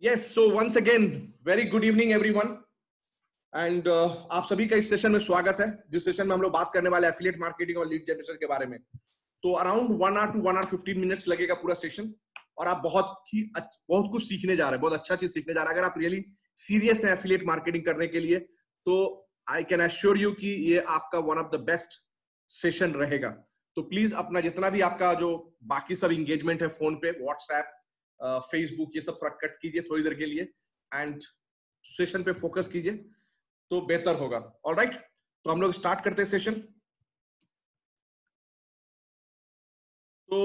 Yes, so once again, very good evening everyone. And आप सभी का इस सेशन में स्वागत है, जिस सेशन में हम लोग बात करने वाले एफिलिएट मार्केटिंग और लीड जनरेशन के बारे में। तो around 1 hour to 1 hour 15 minutes लगेगा पूरा सेशन, और आप बहुत कुछ सीखने जा रहे हैं, बहुत अच्छा चीज सीखने जा रहे हैं। अगर आप रियली सीरियस हैं एफिलिएट मार्केटिंग करने के लिए, तो आई कैन एश्योर यू कि ये आपका one of the best session रहेगा। तो प्लीज अपना जितना भी आपका जो बाकी सब इंगेजमेंट है, फोन पे, व्हाट्सएप, फेसबुक, ये सब थोड़ा कट कीजिए थोड़ी देर के लिए एंड सेशन पे फोकस कीजिए, तो बेहतर होगा। ऑलराइट, तो हम लोग स्टार्ट करते हैं सेशन। तो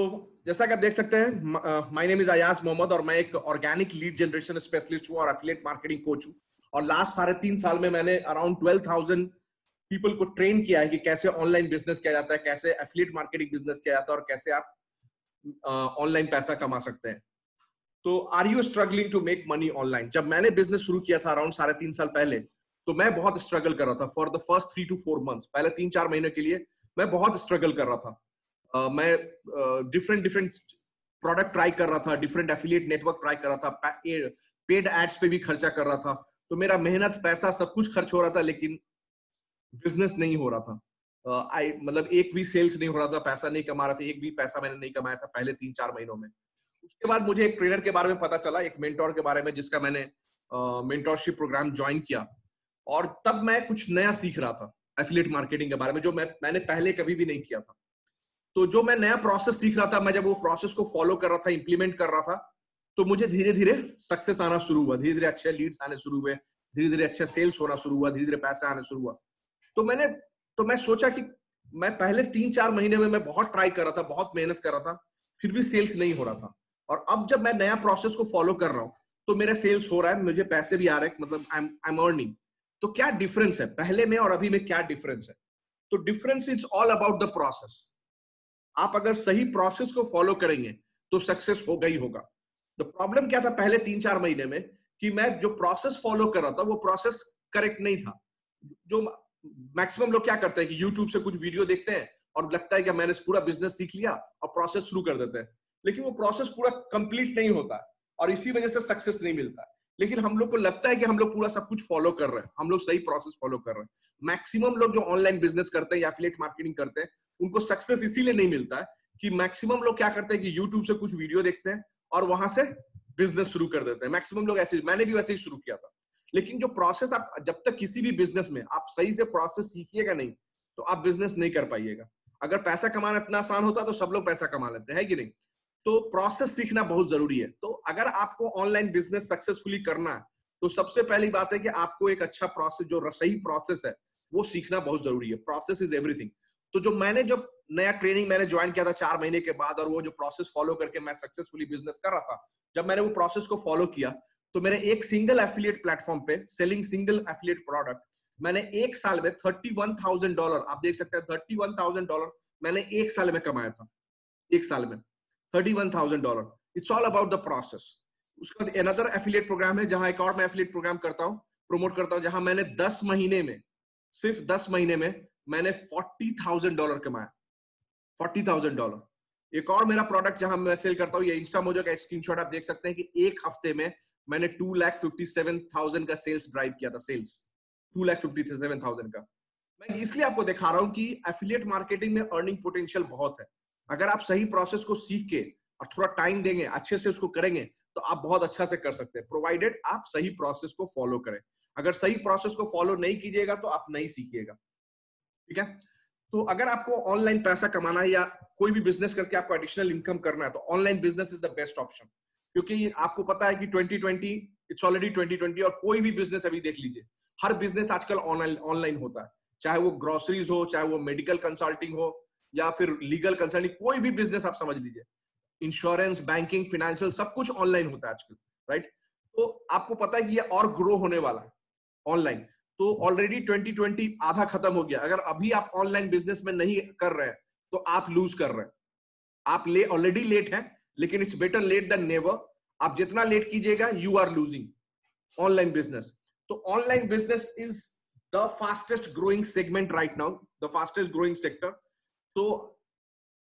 जैसा कि आप देख सकते हैं, my name is Ayaz Mohammed और मैं एक ऑर्गेनिक लीड जनरेशन स्पेशलिस्ट हूं और एफिलिएट मार्केटिंग कोच हूं। और लास्ट 3.5 साल में मैंने अराउंड 12,000 पीपल को ट्रेन किया है कि कैसे ऑनलाइन बिजनेस किया जाता है, कैसे एफिलिएट मार्केटिंग बिजनेस किया जाता है और कैसे आप ऑनलाइन पैसा कमा सकते हैं। तो are you struggling to make money online? जब मैंने बिजनेस शुरू किया था अराउंड 3.5 साल पहले, तो मैं बहुत स्ट्रगल कर रहा था for the first 3 to 4 months. पहले 3-4 महीने के लिए मैं बहुत स्ट्रगल कर रहा था। मैं डिफरेंट प्रोडक्ट ट्राई कर रहा था, डिफरेंट एफिलिएट नेटवर्क ट्राई कर रहा था, पेड एड्स पे भी खर्चा कर रहा था। तो मेरा मेहनत, पैसा, सब कुछ खर्च हो रहा था, लेकिन बिजनेस नहीं हो रहा था। मतलब एक भी सेल्स नहीं हो रहा था, पैसा नहीं कमा रहा था, एक भी पैसा मैंने नहीं कमाया था पहले 3-4 महीनों में। उसके बाद मुझे एक ट्रेनर के बारे में पता चला, एक मेंटोर के बारे में, जिसका मैंने मेंटोरशिप प्रोग्राम ज्वाइन किया, और तब मैं कुछ नया सीख रहा था एफिलिएट मार्केटिंग के बारे में, जो मैंने पहले कभी भी नहीं किया था। तो जो मैं नया प्रोसेस सीख रहा था, मैं जब वो प्रोसेस को फॉलो कर रहा था, इंप्लीमेंट कर रहा था, तो मुझे धीरे धीरे सक्सेस आना शुरू हुआ, धीरे धीरे अच्छे लीड्स आने शुरू हुए, धीरे धीरे अच्छे सेल्स होना शुरू हुआ, धीरे धीरे पैसा आने शुरू हुआ। तो मैं सोचा कि मैं पहले 3-4 महीने में मैं बहुत ट्राई कर रहा था, बहुत मेहनत कर रहा था, फिर भी सेल्स नहीं हो रहा था। और अब जब मैं नया प्रोसेस को फॉलो कर रहा हूँ, तो मेरा सेल्स हो रहा है, मुझे पैसे भी आ रहे हैं, मतलब आई एम अर्निंग। तो क्या डिफरेंस है पहले में और अभी में? क्या डिफरेंस है? तो difference is all about the process. आप अगर सही प्रोसेस को फॉलो करेंगे तो सक्सेस होगा ही होगा। द प्रॉब्लम क्या था पहले 3-4 महीने में, कि मैं जो प्रोसेस फॉलो कर रहा था वो प्रोसेस करेक्ट नहीं था। जो मैक्सिमम लोग क्या करते हैं कि यूट्यूब से कुछ वीडियो देखते हैं और लगता है कि मैंने पूरा बिजनेस सीख लिया और प्रोसेस शुरू कर देते हैं, लेकिन वो प्रोसेस पूरा कंप्लीट नहीं होता और इसी वजह से सक्सेस नहीं मिलता। लेकिन हम लोग को लगता है कि हम लोग पूरा सब कुछ फॉलो कर रहे हैं, हम लोग सही प्रोसेस फॉलो कर रहे हैं। मैक्सिमम लोग जो ऑनलाइन बिजनेस करते हैं या एफिलिएट मार्केटिंग करते हैं, उनको सक्सेस इसीलिए नहीं मिलता है कि मैक्सिमम लोग क्या करते हैं कि यूट्यूब से कुछ वीडियो देखते हैं और वहां से बिजनेस शुरू कर देते हैं। मैक्सिमम लोग ऐसे, मैंने भी वैसे ही शुरू किया था। लेकिन जो प्रोसेस, आप जब तक किसी भी बिजनेस में आप सही से प्रोसेस सीखिएगा नहीं, तो आप बिजनेस नहीं कर पाइएगा। अगर पैसा कमाना इतना आसान होता तो सब लोग पैसा कमा लेते हैं, कि नहीं? तो प्रोसेस सीखना बहुत जरूरी है। तो अगर आपको ऑनलाइन बिजनेस सक्सेसफुली करना है, तो सबसे पहली बात है कि आपको एक अच्छा प्रोसेस, जो सही प्रोसेस है, वो सीखना बहुत जरूरी है। Process is everything. तो जब नया ट्रेनिंग मैंने ज्वाइन किया था 4 महीने के बाद, और वो जो प्रोसेस फॉलो करके मैं सक्सेसफुली बिजनेस कर रहा था, जब मैंने वो प्रोसेस को फॉलो किया, तो मैंने एक सिंगल एफिलिएट प्लेटफॉर्म पे, सेलिंग सिंगल एफिलिएट प्रोडक्ट, मैंने एक साल में $31,000, आप देख सकते हैं $31,000 मैंने एक साल में कमाया था। एक साल में $31,000। It's all about the process. उसका अनदर एफिलिएट प्रोग्राम है, जहां एक और मैं एफिलिएट प्रोग्राम करता हूं, प्रमोट करता हूं, जहां मैंने 10 महीने में, सिर्फ 10 महीने में मैंने $40,000 कमाया। $40,000। एक और मेरा प्रोडक्ट जहां मैं सेल करता हूं, ये इंस्टामोजो का स्क्रीनशॉट आप देख सकते हैं कि एक हफ्ते में मैंने 2,57,000 का सेल्स ड्राइव किया था। सेल्स 2,57,000 का। मैं इसलिए आपको दिखा रहा हूं कि एफिलिएट मार्केटिंग में अर्निंग पोटेंशियल बहुत है। अगर आप सही प्रोसेस को सीख के और थोड़ा टाइम देंगे, अच्छे से उसको करेंगे, तो आप बहुत अच्छा से कर सकते हैं, प्रोवाइडेड आप सही प्रोसेस को फॉलो करें। अगर सही प्रोसेस को फॉलो नहीं कीजिएगा तो आप नहीं सीखिएगा। ठीक है? तो अगर आपको ऑनलाइन पैसा कमाना है या कोई भी बिजनेस करके आपको एडिशनल इनकम करना है, तो online business is the best option. क्योंकि आपको पता है कि 2020 इट्स ऑलरेडी 2020, और कोई भी बिजनेस अभी देख लीजिए, हर बिजनेस आजकल ऑनलाइन होता है। चाहे वो ग्रोसरीज हो, चाहे वो मेडिकल कंसल्टिंग हो, या फिर लीगल कंसल्टिंग, कोई भी बिजनेस आप समझ लीजिए, इंश्योरेंस, बैंकिंग, फाइनेंशियल, सब कुछ ऑनलाइन होता है आजकल, राइट? तो आपको पता है कि ये और ग्रो होने वाला है ऑनलाइन। तो ऑलरेडी 2020 आधा खत्म हो गया। अगर अभी आप ऑनलाइन बिजनेस में नहीं कर रहे हैं, तो आप लूज कर रहे हैं। आप ऑलरेडी लेट हैं, लेकिन it's better late than never. आप जितना लेट कीजिएगा, you are losing online business. तो online business is the fastest growing segment right now, the fastest growing sector. तो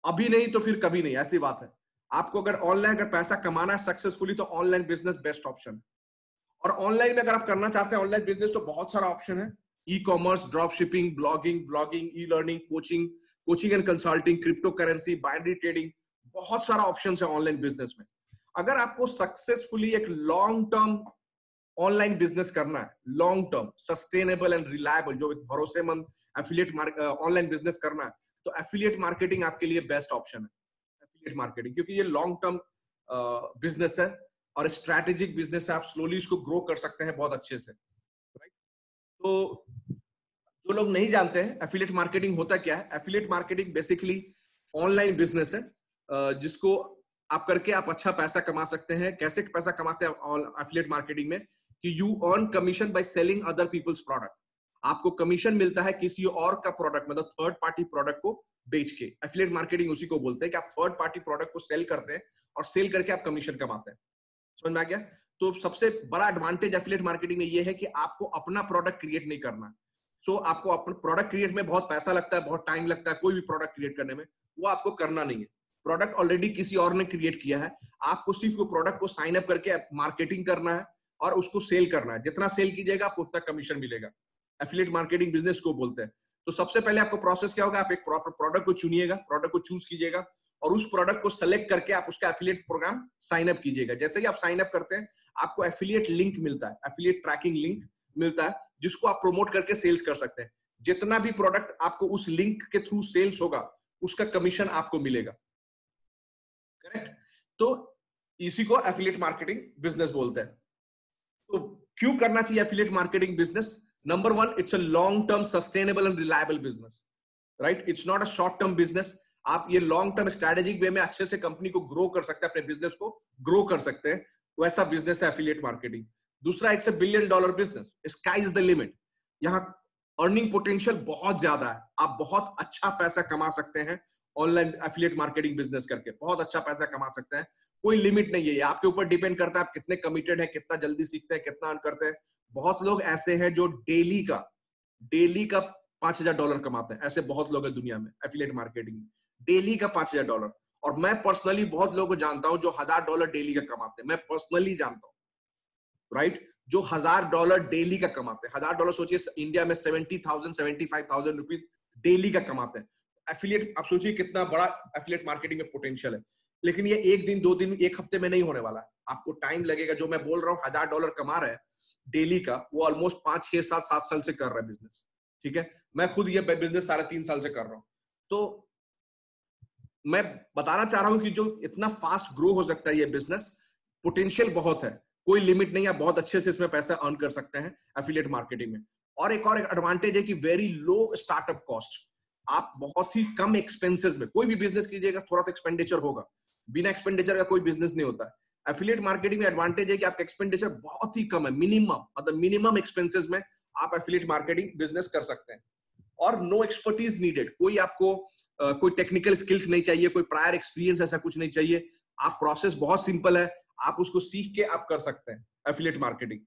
अभी नहीं तो फिर कभी नहीं, ऐसी बात है। आपको अगर ऑनलाइन पैसा कमाना है सक्सेसफुली, तो ऑनलाइन बिजनेस बेस्ट ऑप्शन। और ऑनलाइन में अगर आप करना चाहते हैं ऑनलाइन बिजनेस तो बहुत सारा ऑप्शन है। E commerce, drop shipping, blogging, vlogging, e learning, coaching and consulting, crypto currency, binary trading, बहुत सारा ऑप्शन है ऑनलाइन बिजनेस में। अगर आपको सक्सेसफुली एक लॉन्ग टर्म ऑनलाइन बिजनेस करना है, long term sustainable and reliable, जो एक भरोसेमंद एफिलिएट ऑनलाइन बिजनेस करना है, तो एफिलिएट मार्केटिंग आपके लिए बेस्ट ऑप्शन है। एफिलिएट मार्केटिंग, क्योंकि ये लॉन्ग टर्म बिजनेस है और स्ट्रैटेजिक बिजनेस है, आप स्लोली इसको ग्रो कर सकते हैं बहुत अच्छे से, राइट। तो जो लोग नहीं जानते हैं एफिलिएट मार्केटिंग होता क्या है, affiliate marketing basically online business है जिसको आप करके आप अच्छा पैसा कमा सकते हैं। कैसे पैसा कमाते हैं एफिलिएट मार्केटिंग में, कि you earn commission by selling other people's product. आपको कमीशन मिलता है किसी और का प्रोडक्ट, मतलब थर्ड पार्टी प्रोडक्ट को बेच के। एफिलिएट मार्केटिंग उसी को बोलते हैं कि आप थर्ड पार्टी प्रोडक्ट को सेल करते हैं और सेल करके आप कमीशन कमाते हैं। समझ में आ गया? तो सबसे बड़ा एडवांटेज एफिलिएट मार्केटिंग में ये है कि आपको अपना प्रोडक्ट क्रिएट नहीं करना। आपको अपना प्रोडक्ट क्रिएट में बहुत पैसा लगता है, बहुत टाइम लगता है कोई भी प्रोडक्ट क्रिएट करने में, वो आपको करना नहीं है। प्रोडक्ट ऑलरेडी किसी और ने क्रिएट किया है, आपको सिर्फ वो प्रोडक्ट को साइन अप करके मार्केटिंग करना है और उसको सेल करना है। जितना सेल कीजिएगा आपको उतना कमीशन मिलेगा। एफिलिएट मार्केटिंग बिजनेस को बोलते हैं। तो सबसे पहले आपको प्रोसेस क्या होगा, आप एक प्रॉपर प्रोडक्ट को चुनिएगा, प्रोडक्ट को चूज कीजिएगा और उस प्रोडक्ट को सेलेक्ट करके आप उसका एफिलिएट प्रोग्राम साइन अप कीजिएगा। जैसे ही आप साइन अप करते हैं आपको एफिलिएट लिंक मिलता है, एफिलिएट ट्रैकिंग लिंक मिलता है, जिसको आप प्रमोट करके सेल्स कर सकते हैं। जितना भी प्रोडक्ट आपको उस लिंक के थ्रू सेल्स होगा उसका कमीशन आपको मिलेगा। करेक्ट? तो इसी को एफिलिएट मार्केटिंग बिजनेस बोलते हैं। तो क्यों करना चाहिए affiliate marketing business? Number one, it's a long term sustainable and reliable business, right? It's not a short term business. आप ये लॉन्ग टर्म स्ट्रेटेजिक वे में अच्छे से कंपनी को ग्रो कर सकते हैं, अपने बिजनेस को ग्रो कर सकते हैं, वैसा बिजनेस है एफिलिएट मार्केटिंग। दूसरा, it's a $1 billion business, sky is the limit. यहाँ अर्निंग पोटेंशियल बहुत ज्यादा है, आप बहुत अच्छा पैसा कमा सकते हैं ऑनलाइन एफिलिएट मार्केटिंग बिजनेस करके, बहुत अच्छा पैसा कमा सकते हैं। कोई लिमिट नहीं है, आपके ऊपर डिपेंड करता है आप कितने कमिटेड हैं, कितना जल्दी सीखते हैं, कितना अर्न करते हैं। बहुत लोग ऐसे हैं जो डेली का $5,000 कमाते हैं, ऐसे बहुत लोग हैं दुनिया में एफिलिएट मार्केटिंग में, डेली का $5,000। और मैं पर्सनली बहुत लोगों को जानता हूं जो $1,000 डेली का कमाते हैं, मैं पर्सनली जानता हूं, राइट? जो $1,000 डेली का कमाते हैं। $1,000 सोचिए इंडिया में 70,000 75,000 रुपीज डेली का कमाते हैं। एफिलिएट, आप सोचिए कितना बड़ा एफिलिएट मार्केटिंग में पोटेंशियल है। लेकिन ये एक दिन, 2 दिन, 1 हफ्ते में नहीं होने वाला है, आपको टाइम लगेगा। जो मैं बोल रहा हूँ $1,000 कमा रहे हैं डेली का, वो ऑलमोस्ट 5, 6, 7, 7 साल से कर रहा है बिजनेस, ठीक है? मैं खुद ये बिजनेस 3.5 साल से कर रहा हूँ। तो मैं बताना चाह रहा हूं कि जो इतना फास्ट ग्रो हो सकता है ये बिजनेस, पोटेंशियल बहुत है, कोई लिमिट नहीं है, आप बहुत अच्छे से इसमें पैसा अर्न कर सकते हैं एफिलिएट मार्केटिंग में। और एक एडवांटेज है कि वेरी लो स्टार्टअप कॉस्ट, आप बहुत ही कम एक्सपेंसेस में, कोई भी बिजनेस कीजिएगा थोड़ा सा एक्सपेंडिचर होगा, बिना एक्सपेंडिचर का कोई बिजनेस नहीं होता है। एफिलिएट मार्केटिंग में एडवांटेज है कि आपका एक्सपेंडिचर बहुत ही कम है, मिनिमम, मतलब मिनिमम एक्सपेंसेस में आप एफिलिएट मार्केटिंग बिजनेस कर सकते हैं। और नो एक्सपर्टीज नीडेड, कोई आपको कोई टेक्निकल स्किल्स नहीं चाहिए, कोई प्रायर एक्सपीरियंस ऐसा कुछ नहीं चाहिए। आप प्रोसेस बहुत सिंपल है, आप उसको सीख के आप कर सकते हैं affiliate marketing.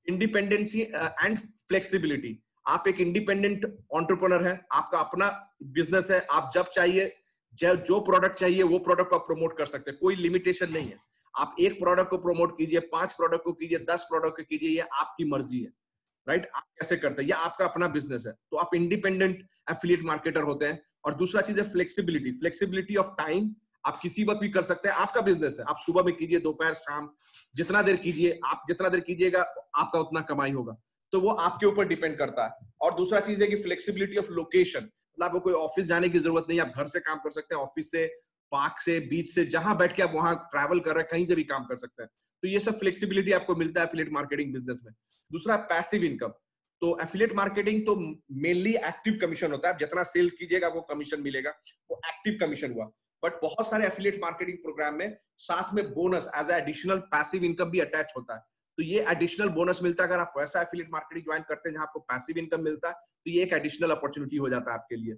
Independency and flexibility, आप एक इंडिपेंडेंट एंटरप्रेन्योर है, आपका अपना बिजनेस है, आप जब चाहिए जो प्रोडक्ट चाहिए वो प्रोडक्ट को आप प्रमोट कर सकते हैं, कोई लिमिटेशन नहीं है। आप एक प्रोडक्ट को प्रमोट कीजिए, 5 प्रोडक्ट को कीजिए, 10 प्रोडक्ट को कीजिए, ये आपकी मर्जी है, राइट? आप कैसे करते हैं, ये आपका अपना बिजनेस है, तो आप इंडिपेंडेंट एफिलिएट मार्केटर होते हैं। और दूसरा चीज है फ्लेक्सिबिलिटी ऑफ टाइम, आप किसी वक्त भी कर सकते हैं, आपका बिजनेस है, आप सुबह में कीजिए, दोपहर, शाम, जितना देर कीजिए, आप जितना देर कीजिएगा आपका उतना कमाई होगा, तो वो आपके ऊपर डिपेंड करता है। और दूसरा चीज है कि फ्लेक्सिबिलिटी ऑफ लोकेशन, मतलब आपको कोई ऑफिस जाने की जरूरत नहीं है, आप घर से काम कर सकते हैं, ऑफिस से, पार्क से, बीच से, जहां बैठ के आप वहां ट्रैवल कर रहे हैं, कहीं से भी काम कर सकते हैं। तो ये सब फ्लेक्सिबिलिटी आपको मिलता है एफिलिएट मार्केटिंग बिजनेस में। दूसरा, पैसिव इनकम। तो एफिलिएट मार्केटिंग तो मेनली एक्टिव कमीशन होता है, जितना सेल्स कीजिएगा वो कमीशन मिलेगा, वो एक्टिव कमीशन हुआ। बट बहुत सारे एफिलिएट मार्केटिंग प्रोग्राम में साथ में bonus as additional passive income भी अटैच होता है। तो ये एडिशनल बोनस मिलता है अगर आप वैसा एफिलिएट मार्केटिंग ज्वाइन करते हैं जहां आपको पैसिव इनकम मिलता है, तो ये एक एडिशनल अपॉर्चुनिटी हो जाता है आपके लिए।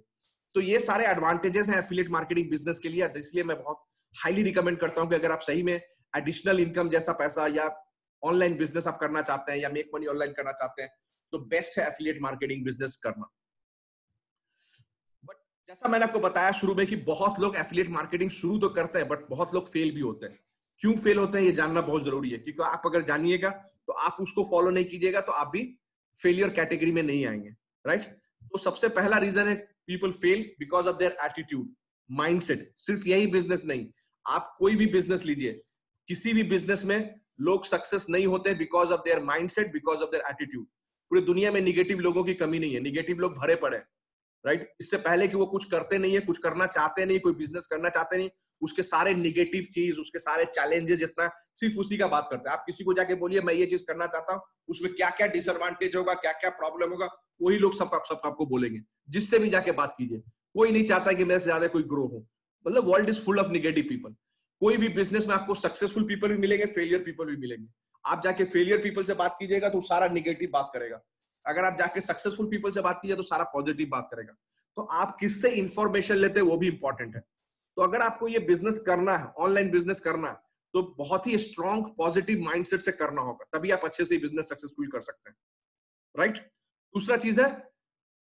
तो ये सारे एडवांटेजेस हैं एफिलिएट मार्केटिंग बिजनेस के लिए, इसलिए मैं बहुत हाईली रिकमेंड करता हूं कि अगर आप सही में एडिशनल इनकम जैसा पैसा या ऑनलाइन बिजनेस आप करना चाहते हैं या मेक मनी ऑनलाइन करना चाहते हैं, तो बेस्ट है एफिलिएट मार्केटिंग बिजनेस करना। बट जैसा मैंने आपको बताया शुरू में कि बहुत लोग एफिलिएट मार्केटिंग शुरू तो करते हैं बट बहुत लोग फेल भी होते हैं। क्यों फेल होते हैं ये जानना बहुत जरूरी है, क्योंकि आप अगर जानिएगा तो आप उसको फॉलो नहीं कीजिएगा तो आप भी फेलियर कैटेगरी में नहीं आएंगे, राइट। तो सबसे पहला रीजन है people fail because of their attitude, mindset. सिर्फ यही बिजनेस नहीं, आप कोई भी बिजनेस लीजिए, किसी भी बिजनेस में लोग सक्सेस नहीं होते because of their mindset, because of their attitude. पूरी दुनिया में निगेटिव लोगों की कमी नहीं है, निगेटिव लोग भरे पड़े, राइट। इससे पहले कि वो कुछ करते नहीं है, कुछ करना चाहते नहीं, कोई बिजनेस करना चाहते नहीं, उसके सारे निगेटिव चीज, उसके सारे चैलेंजेस जितना, सिर्फ उसी का बात करते हैं। आप किसी को जाके बोलिए मैं ये चीज करना चाहता हूँ, उसमें क्या क्या डिसएडवांटेज होगा, क्या क्या प्रॉब्लम होगा, वही लोग सब आपको बोलेंगे। जिससे भी जाके बात कीजिए, कोई नहीं चाहता कि मेरे से ज्यादा कोई ग्रो हो। मतलब world is full of negative people. कोई भी बिजनेस में आपको सक्सेसफुल पीपल भी मिलेंगे, फेलियर पीपल भी मिलेंगे। आप जाके फेलियर पीपल से बात कीजिएगा तो सारा निगेटिव बात करेगा, अगर आप जाके सक्सेसफुल पीपल से बात कीजिए तो सारा पॉजिटिव बात करेगा। तो आप किससे इंफॉर्मेशन लेते हैं वो भी इंपॉर्टेंट है। तो अगर आपको ये बिजनेस करना है, ऑनलाइन बिजनेस करना है, तो बहुत ही स्ट्रॉन्ग पॉजिटिव माइंडसेट से करना होगा, तभी आप अच्छे से बिजनेस सक्सेसफुल कर सकते हैं, राइट। दूसरा चीज है,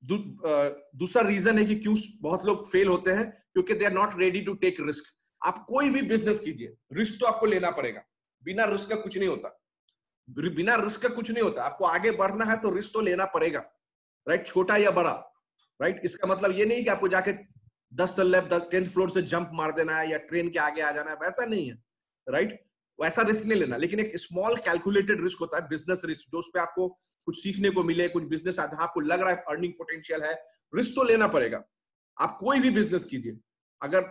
दूसरा रीजन है कि क्यों बहुत लोग फेल होते हैं, क्योंकि they are not ready to take risk. आप कोई भी बिजनेस कीजिए, रिस्क तो आपको लेना पड़ेगा, बिना रिस्क का कुछ नहीं होता, बिना रिस्क का कुछ नहीं होता। आपको आगे बढ़ना है तो रिस्क तो लेना पड़ेगा, राइट, छोटा या बड़ा, राइट। इसका मतलब ये नहीं कि आपको जाके 10 तल्ले 10th फ्लोर से जंप मार देना है या ट्रेन के आगे आ जाना है, वैसा नहीं है, राइट। वैसा रिस्क नहीं लेना, लेकिन एक स्मॉल कैलकुलेटेड रिस्क होता है, बिजनेस रिस्क, जो उस पे आपको कुछ सीखने को मिले, कुछ बिजनेस आपको लग रहा है अर्निंग पोटेंशियल है, रिस्क तो लेना पड़ेगा। आप कोई भी बिजनेस कीजिए, अगर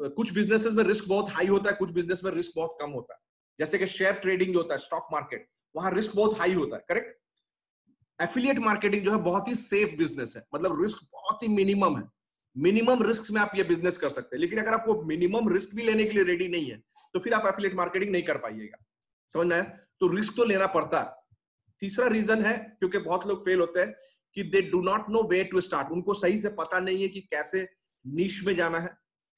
कुछ बिजनेसेस में रिस्क बहुत हाई होता है, कुछ बिजनेस में रिस्क बहुत कम होता है। जैसे कि शेयर ट्रेडिंग जो होता है, स्टॉक मार्केट, वहां रिस्क बहुत हाई होता है, करेक्ट। एफिलिएट मार्केटिंग जो है बहुत ही सेफ बिजनेस है, मतलब रिस्क बहुत ही मिनिमम है, मिनिमम रिस्क में आप ये बिजनेस कर सकते हैं। लेकिन अगर आपको मिनिमम रिस्क भी लेने के लिए रेडी नहीं है तो फिर आप एफिलिएट मार्केटिंग नहीं कर पाइएगा, समझ में आया। तो रिस्क तो लेना पड़ता है। तीसरा रीजन है क्योंकि बहुत लोग फेल होते हैं कि they do not know way to start. उनको सही से पता नहीं है कि कैसे नीश में जाना है,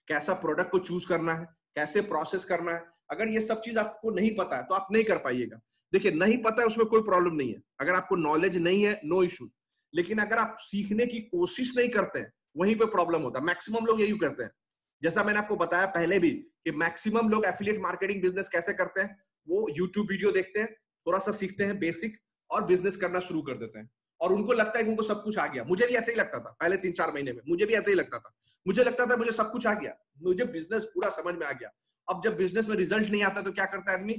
कैसा प्रोडक्ट को चूज करना है, कैसे प्रोसेस करना है। अगर ये सब चीज आपको नहीं पता है तो आप नहीं कर पाइएगा। देखिए, नहीं पता है उसमें कोई प्रॉब्लम नहीं है, अगर आपको नॉलेज नहीं है नो इश्यू, लेकिन अगर आप सीखने की कोशिश नहीं करते हैं वहीं पे प्रॉब्लम होता है। मैक्सिमम लोग यही करते हैं, जैसा मैंने आपको बताया पहले भी कि मैक्सिमम लोग एफिलिएट मार्केटिंग बिजनेस कैसे करते हैं, वो यूट्यूब वीडियो देखते हैं, थोड़ा सा सीखते हैं बेसिक और बिजनेस करना शुरू कर देते हैं, और उनको लगता है कि उनको सब कुछ आ गया। मुझे भी ऐसे ही लगता था पहले 3-4 महीने में, मुझे भी ऐसे ही लगता था, मुझे लगता था मुझे सब कुछ आ गया, मुझे बिजनेस पूरा समझ में आ गया। अब जब बिजनेस में रिजल्ट नहीं आता तो क्या करता है आदमी,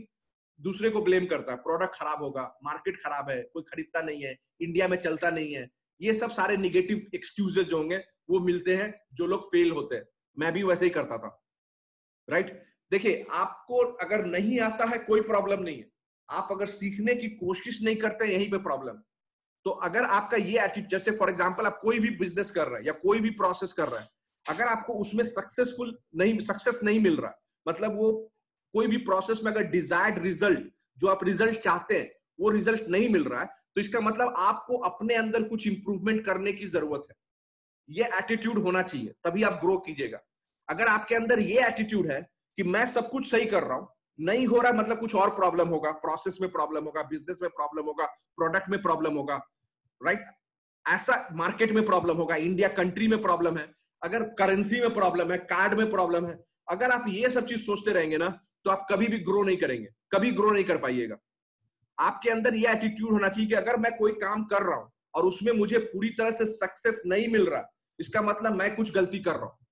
दूसरे को ब्लेम करता है, प्रोडक्ट खराब होगा, मार्केट खराब है, कोई खरीदता नहीं है, इंडिया में चलता नहीं है। ये सब सारे निगेटिव एक्सक्यूजेस जो होंगे वो मिलते हैं जो लोग फेल होते हैं। मैं भी वैसे ही करता था, राइट। देखिए, आपको अगर नहीं आता है कोई प्रॉब्लम नहीं है, आप अगर सीखने की कोशिश नहीं करते यहीं पे प्रॉब्लम। तो अगर आपका ये एटीट्यूड, जैसे फॉर एग्जांपल आप कोई भी बिजनेस कर रहे हैं या कोई भी प्रोसेस कर रहे हैं, अगर आपको उसमें सक्सेस नहीं मिल रहा, मतलब वो कोई भी प्रोसेस में अगर डिजायर्ड रिजल्ट, जो आप रिजल्ट चाहते हैं वो रिजल्ट नहीं मिल रहा है, तो इसका मतलब आपको अपने अंदर कुछ इंप्रूवमेंट करने की जरूरत है। ये एटीट्यूड होना चाहिए, तभी आप ग्रो कीजिएगा। अगर आपके अंदर ये एटीट्यूड है कि मैं सब कुछ सही कर रहा हूं, नहीं हो रहा मतलब कुछ और प्रॉब्लम होगा, प्रोसेस में प्रॉब्लम होगा, बिजनेस में प्रॉब्लम होगा, प्रोडक्ट में प्रॉब्लम होगा, राइट, ऐसा मार्केट में प्रॉब्लम होगा, इंडिया कंट्री में प्रॉब्लम है, अगर करेंसी में प्रॉब्लम है, कार्ड में प्रॉब्लम है, अगर आप ये सब चीज सोचते रहेंगे ना तो आप कभी भी ग्रो नहीं करेंगे, कभी ग्रो नहीं कर पाइएगा। आपके अंदर ये एटीट्यूड होना चाहिए कि अगर मैं कोई काम कर रहा हूं और उसमें मुझे पूरी तरह से सक्सेस नहीं मिल रहा, इसका मतलब मैं कुछ गलती कर रहा हूं,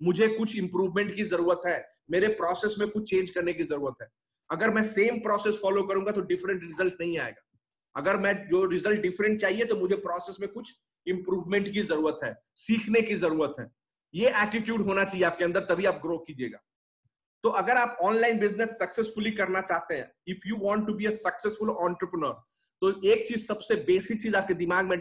मुझे कुछ इंप्रूवमेंट की जरूरत है, मेरे प्रोसेस में कुछ चेंज करने की जरूरत है। अगर मैं सेम प्रोसेस फॉलो करूंगा तो डिफरेंट रिजल्ट नहीं आएगा। अगर मैं जो रिजल्ट डिफरेंट चाहिए तो मुझे प्रोसेस में कुछ इंप्रूवमेंट की जरूरत है, सीखने की जरूरत है। ये एटीट्यूड होना चाहिए आपके अंदर, तभी आप ग्रो कीजिएगा। तो अगर आप ऑनलाइन बिजनेस सक्सेसफुली करना चाहते हैं, if you want to be a successful entrepreneur, तो एक चीज, सबसे बेसिक चीज आपके दिमाग में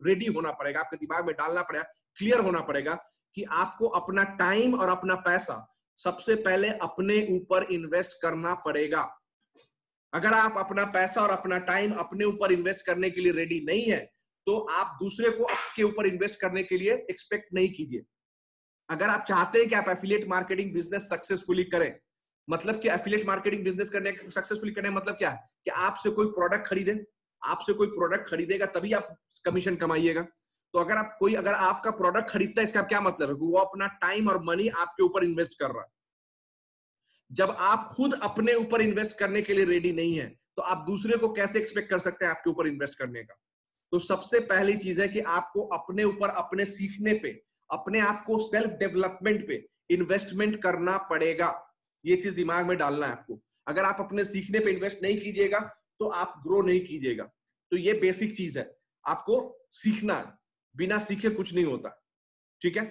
रेडी होना पड़ेगा, आपके दिमाग में डालना पड़ेगा, क्लियर होना पड़ेगा कि आपको अपना टाइम और अपना पैसा सबसे पहले अपने ऊपर इन्वेस्ट करना पड़ेगा। अगर आप अपना पैसा और अपना टाइम अपने ऊपर इन्वेस्ट करने के लिए रेडी नहीं है तो आप दूसरे को आपके ऊपर इन्वेस्ट करने के लिए एक्सपेक्ट नहीं कीजिए। अगर आप चाहते हैं कि आप एफिलिएट मार्केटिंग बिजनेस सक्सेसफुली करें, मतलब कि एफिलिएट मार्केटिंग बिजनेस करने सक्सेसफुली करने मतलब क्या है कि आपसे कोई प्रोडक्ट खरीदे, आपसे कोई प्रोडक्ट खरीदेगा तभी आप कमीशन कमाइएगा। तो अगर आपका प्रोडक्ट खरीदता है, इसका क्या मतलब है? वो अपना टाइम और मनी आपके ऊपर इन्वेस्ट कर रहा है। जब आप खुद अपने ऊपर इन्वेस्ट करने के लिए रेडी नहीं है तो आप दूसरे को कैसे एक्सपेक्ट कर सकते हैं आपके ऊपर इन्वेस्ट करने का? तो सबसे पहली चीज है कि आपको अपने ऊपर, अपने सीखने पे, अपने आप को सेल्फ डेवलपमेंट पे इन्वेस्टमेंट करना पड़ेगा। ये चीज दिमाग में डालना है आपको। अगर आप अपने सीखने पे इन्वेस्ट नहीं कीजिएगा तो आप ग्रो नहीं कीजिएगा। तो ये बेसिक चीज है, आपको सीखना है, बिना सीखे कुछ नहीं होता। ठीक है।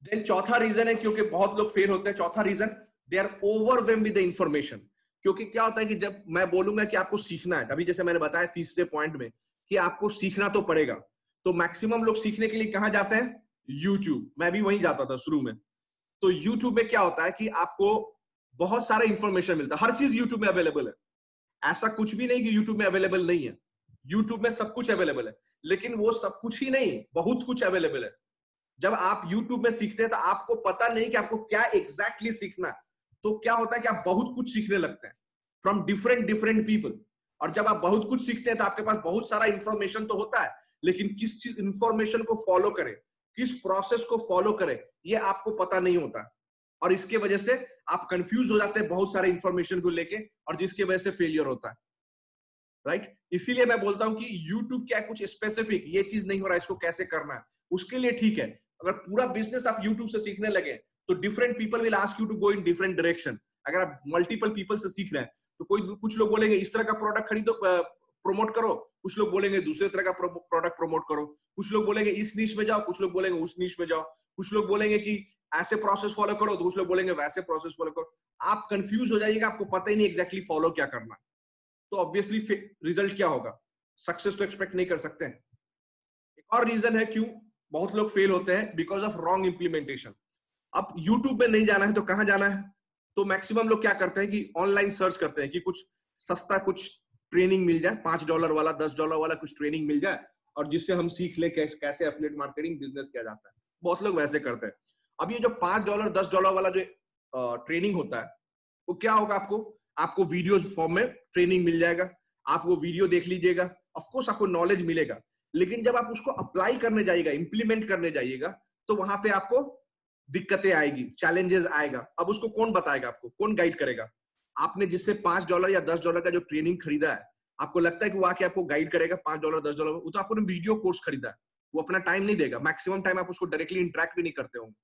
देन चौथा रीजन है, क्योंकि बहुत लोग फेल होते हैं, चौथा reason, they are overwhelmed with the information. क्योंकि क्या होता है कि जब मैं बोलूंगा कि आपको सीखना है, अभी जैसे मैंने बताया तीसरे पॉइंट में कि आपको सीखना तो पड़ेगा, तो मैक्सिमम लोग सीखने के लिए कहां जाते हैं? यूट्यूब। मैं भी वहीं जाता था शुरू में। तो यूट्यूब में क्या होता है कि आपको बहुत सारा इंफॉर्मेशन मिलता है, हर चीज यूट्यूब में अवेलेबल है। ऐसा कुछ भी नहीं कि यूट्यूब में अवेलेबल नहीं है, यूट्यूब में सब कुछ अवेलेबल है, लेकिन वो सब कुछ ही नहीं, बहुत कुछ अवेलेबल है। जब आप YouTube में सीखते हैं तो आपको पता नहीं कि आपको क्या एग्जैक्टली सीखना है, तो क्या होता है कि आप बहुत कुछ सीखने लगते हैं फ्रॉम डिफरेंट डिफरेंट पीपल। और जब आप बहुत कुछ सीखते हैं तो आपके पास बहुत सारा इंफॉर्मेशन तो होता है, लेकिन किस चीज इंफॉर्मेशन को फॉलो करें, किस प्रोसेस को फॉलो करें, ये आपको पता नहीं होता। और इसके वजह से आप कंफ्यूज हो जाते हैं बहुत सारे इंफॉर्मेशन को लेके, और जिसकी वजह से फेलियर होता है। राइट। इसीलिए मैं बोलता हूं कि YouTube क्या है, कुछ स्पेसिफिक ये चीज नहीं हो रहा है, इसको कैसे करना है, उसके लिए ठीक है। अगर पूरा बिजनेस आप YouTube से सीखने लगे तो different people will ask you to go in different direction. अगर आप मल्टीपल पीपल से सीख रहे हैं तो कुछ लोग बोलेंगे इस तरह का प्रोडक्ट खरीदो, प्रमोट करो, कुछ लोग बोलेंगे दूसरे तरह का प्रोडक्ट प्रमोट करो, कुछ लोग बोलेंगे इस नीश में जाओ, कुछ लोग बोलेंगे उस नीश में जाओ, कुछ लोग बोलेंगे कि ऐसे प्रोसेस फॉलो करो, तो कुछ लोग बोलेंगे वैसे प्रोसेस फॉलो करो। आप कंफ्यूज हो जाइएगा, आपको पता ही नहीं एग्जैक्टली फॉलो क्या करना है। तो ऑब्वियसली रिजल्ट क्या होगा? सक्सेस तो एक्सपेक्ट नहीं कर सकते। एक और रीजन है क्यों बहुत लोग फेल होते हैं, बिकॉज ऑफ रॉन्ग इंप्लीमेंटेशन। अब यूट्यूब में नहीं जाना है तो कहां जाना है? तो मैक्सिमम लोग क्या करते हैं कि ऑनलाइन सर्च करते हैं कि कुछ सस्ता कुछ ट्रेनिंग मिल जाए, $5 वाला, $10 वाला कुछ ट्रेनिंग मिल जाए, और जिससे हम सीख ले कैसे एफिलिएट मार्केटिंग बिजनेस किया जाता है। बहुत लोग वैसे करते हैं। अब ये जो $5 $10 वाला जो ट्रेनिंग होता है, वो क्या होगा? आपको वीडियो फॉर्म में ट्रेनिंग मिल जाएगा, आप वो वीडियो देख लीजिएगा, ऑफ कोर्स आपको नॉलेज मिलेगा, लेकिन जब आप उसको अप्लाई करने जाइएगा, इंप्लीमेंट करने जाइएगा, तो वहां पे आपको दिक्कतें आएगी, चैलेंजेस आएगा। अब उसको कौन बताएगा? आपको कौन गाइड करेगा? आपने जिससे $5 या $10 का जो ट्रेनिंग खरीदा है, आपको लगता है कि वो आके आपको गाइड करेगा $5 $10? वो तो आपने वीडियो कोर्स खरीदा है, वो अपना टाइम नहीं देगा, मैक्सिमम टाइम आप उसको डायरेक्टली इंटरेक्ट भी नहीं करते होंगे,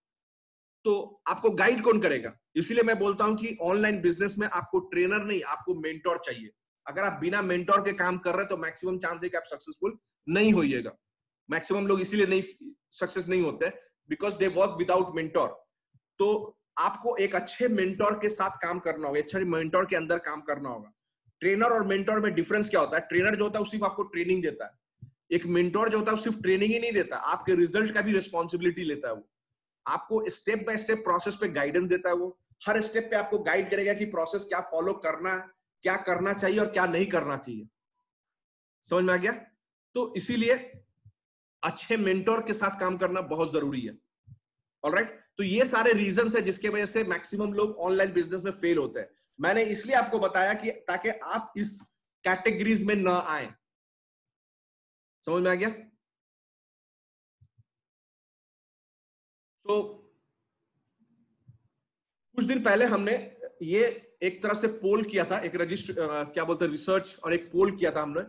तो आपको गाइड कौन करेगा? इसीलिए मैं बोलता हूं कि ऑनलाइन बिजनेस में आपको ट्रेनर नहीं, आपको मेंटोर चाहिए। अगर आप बिना मेंटोर के काम कर रहे हैं तो मैक्सिमम चांस है कि आप सक्सेसफुल नहीं होइएगा। मैक्सिमम लोग इसीलिए नहीं सक्सेस नहीं होते, because they work without mentor. तो आपको एक अच्छे मेंटोर के साथ काम करना होगा, अच्छे मेंटोर के अंदर काम करना होगा। ट्रेनर और मेंटोर में डिफरेंस क्या होता है? ट्रेनर जो होता है वो सिर्फ आपको ट्रेनिंग देता है। एक मेंटोर जो होता है वो सिर्फ ट्रेनिंग ही नहीं देता, आपके रिजल्ट का भी रिस्पॉन्सिबिलिटी लेता है। वो आपको स्टेप बाय स्टेप प्रोसेस पे गाइडेंस देता है। वो हर स्टेप पे आपको गाइड करेगा कि प्रोसेस क्या फॉलो करना है, क्या करना चाहिए और क्या नहीं करना चाहिए। समझ में आ गया? तो इसीलिए अच्छे मेंटोर के साथ काम करना बहुत जरूरी है। ऑलराइट, तो ये सारे रीजंस है जिसके वजह से मैक्सिमम लोग ऑनलाइन बिजनेस में फेल होते हैं। मैंने इसलिए आपको बताया कि ताकि आप इस कैटेगरीज में ना आए। समझ में आ गया? कुछ दिन पहले हमने ये एक तरह से पोल किया था, एक रजिस्टर क्या बोलते हैं, रिसर्च, और एक पोल किया था हमने,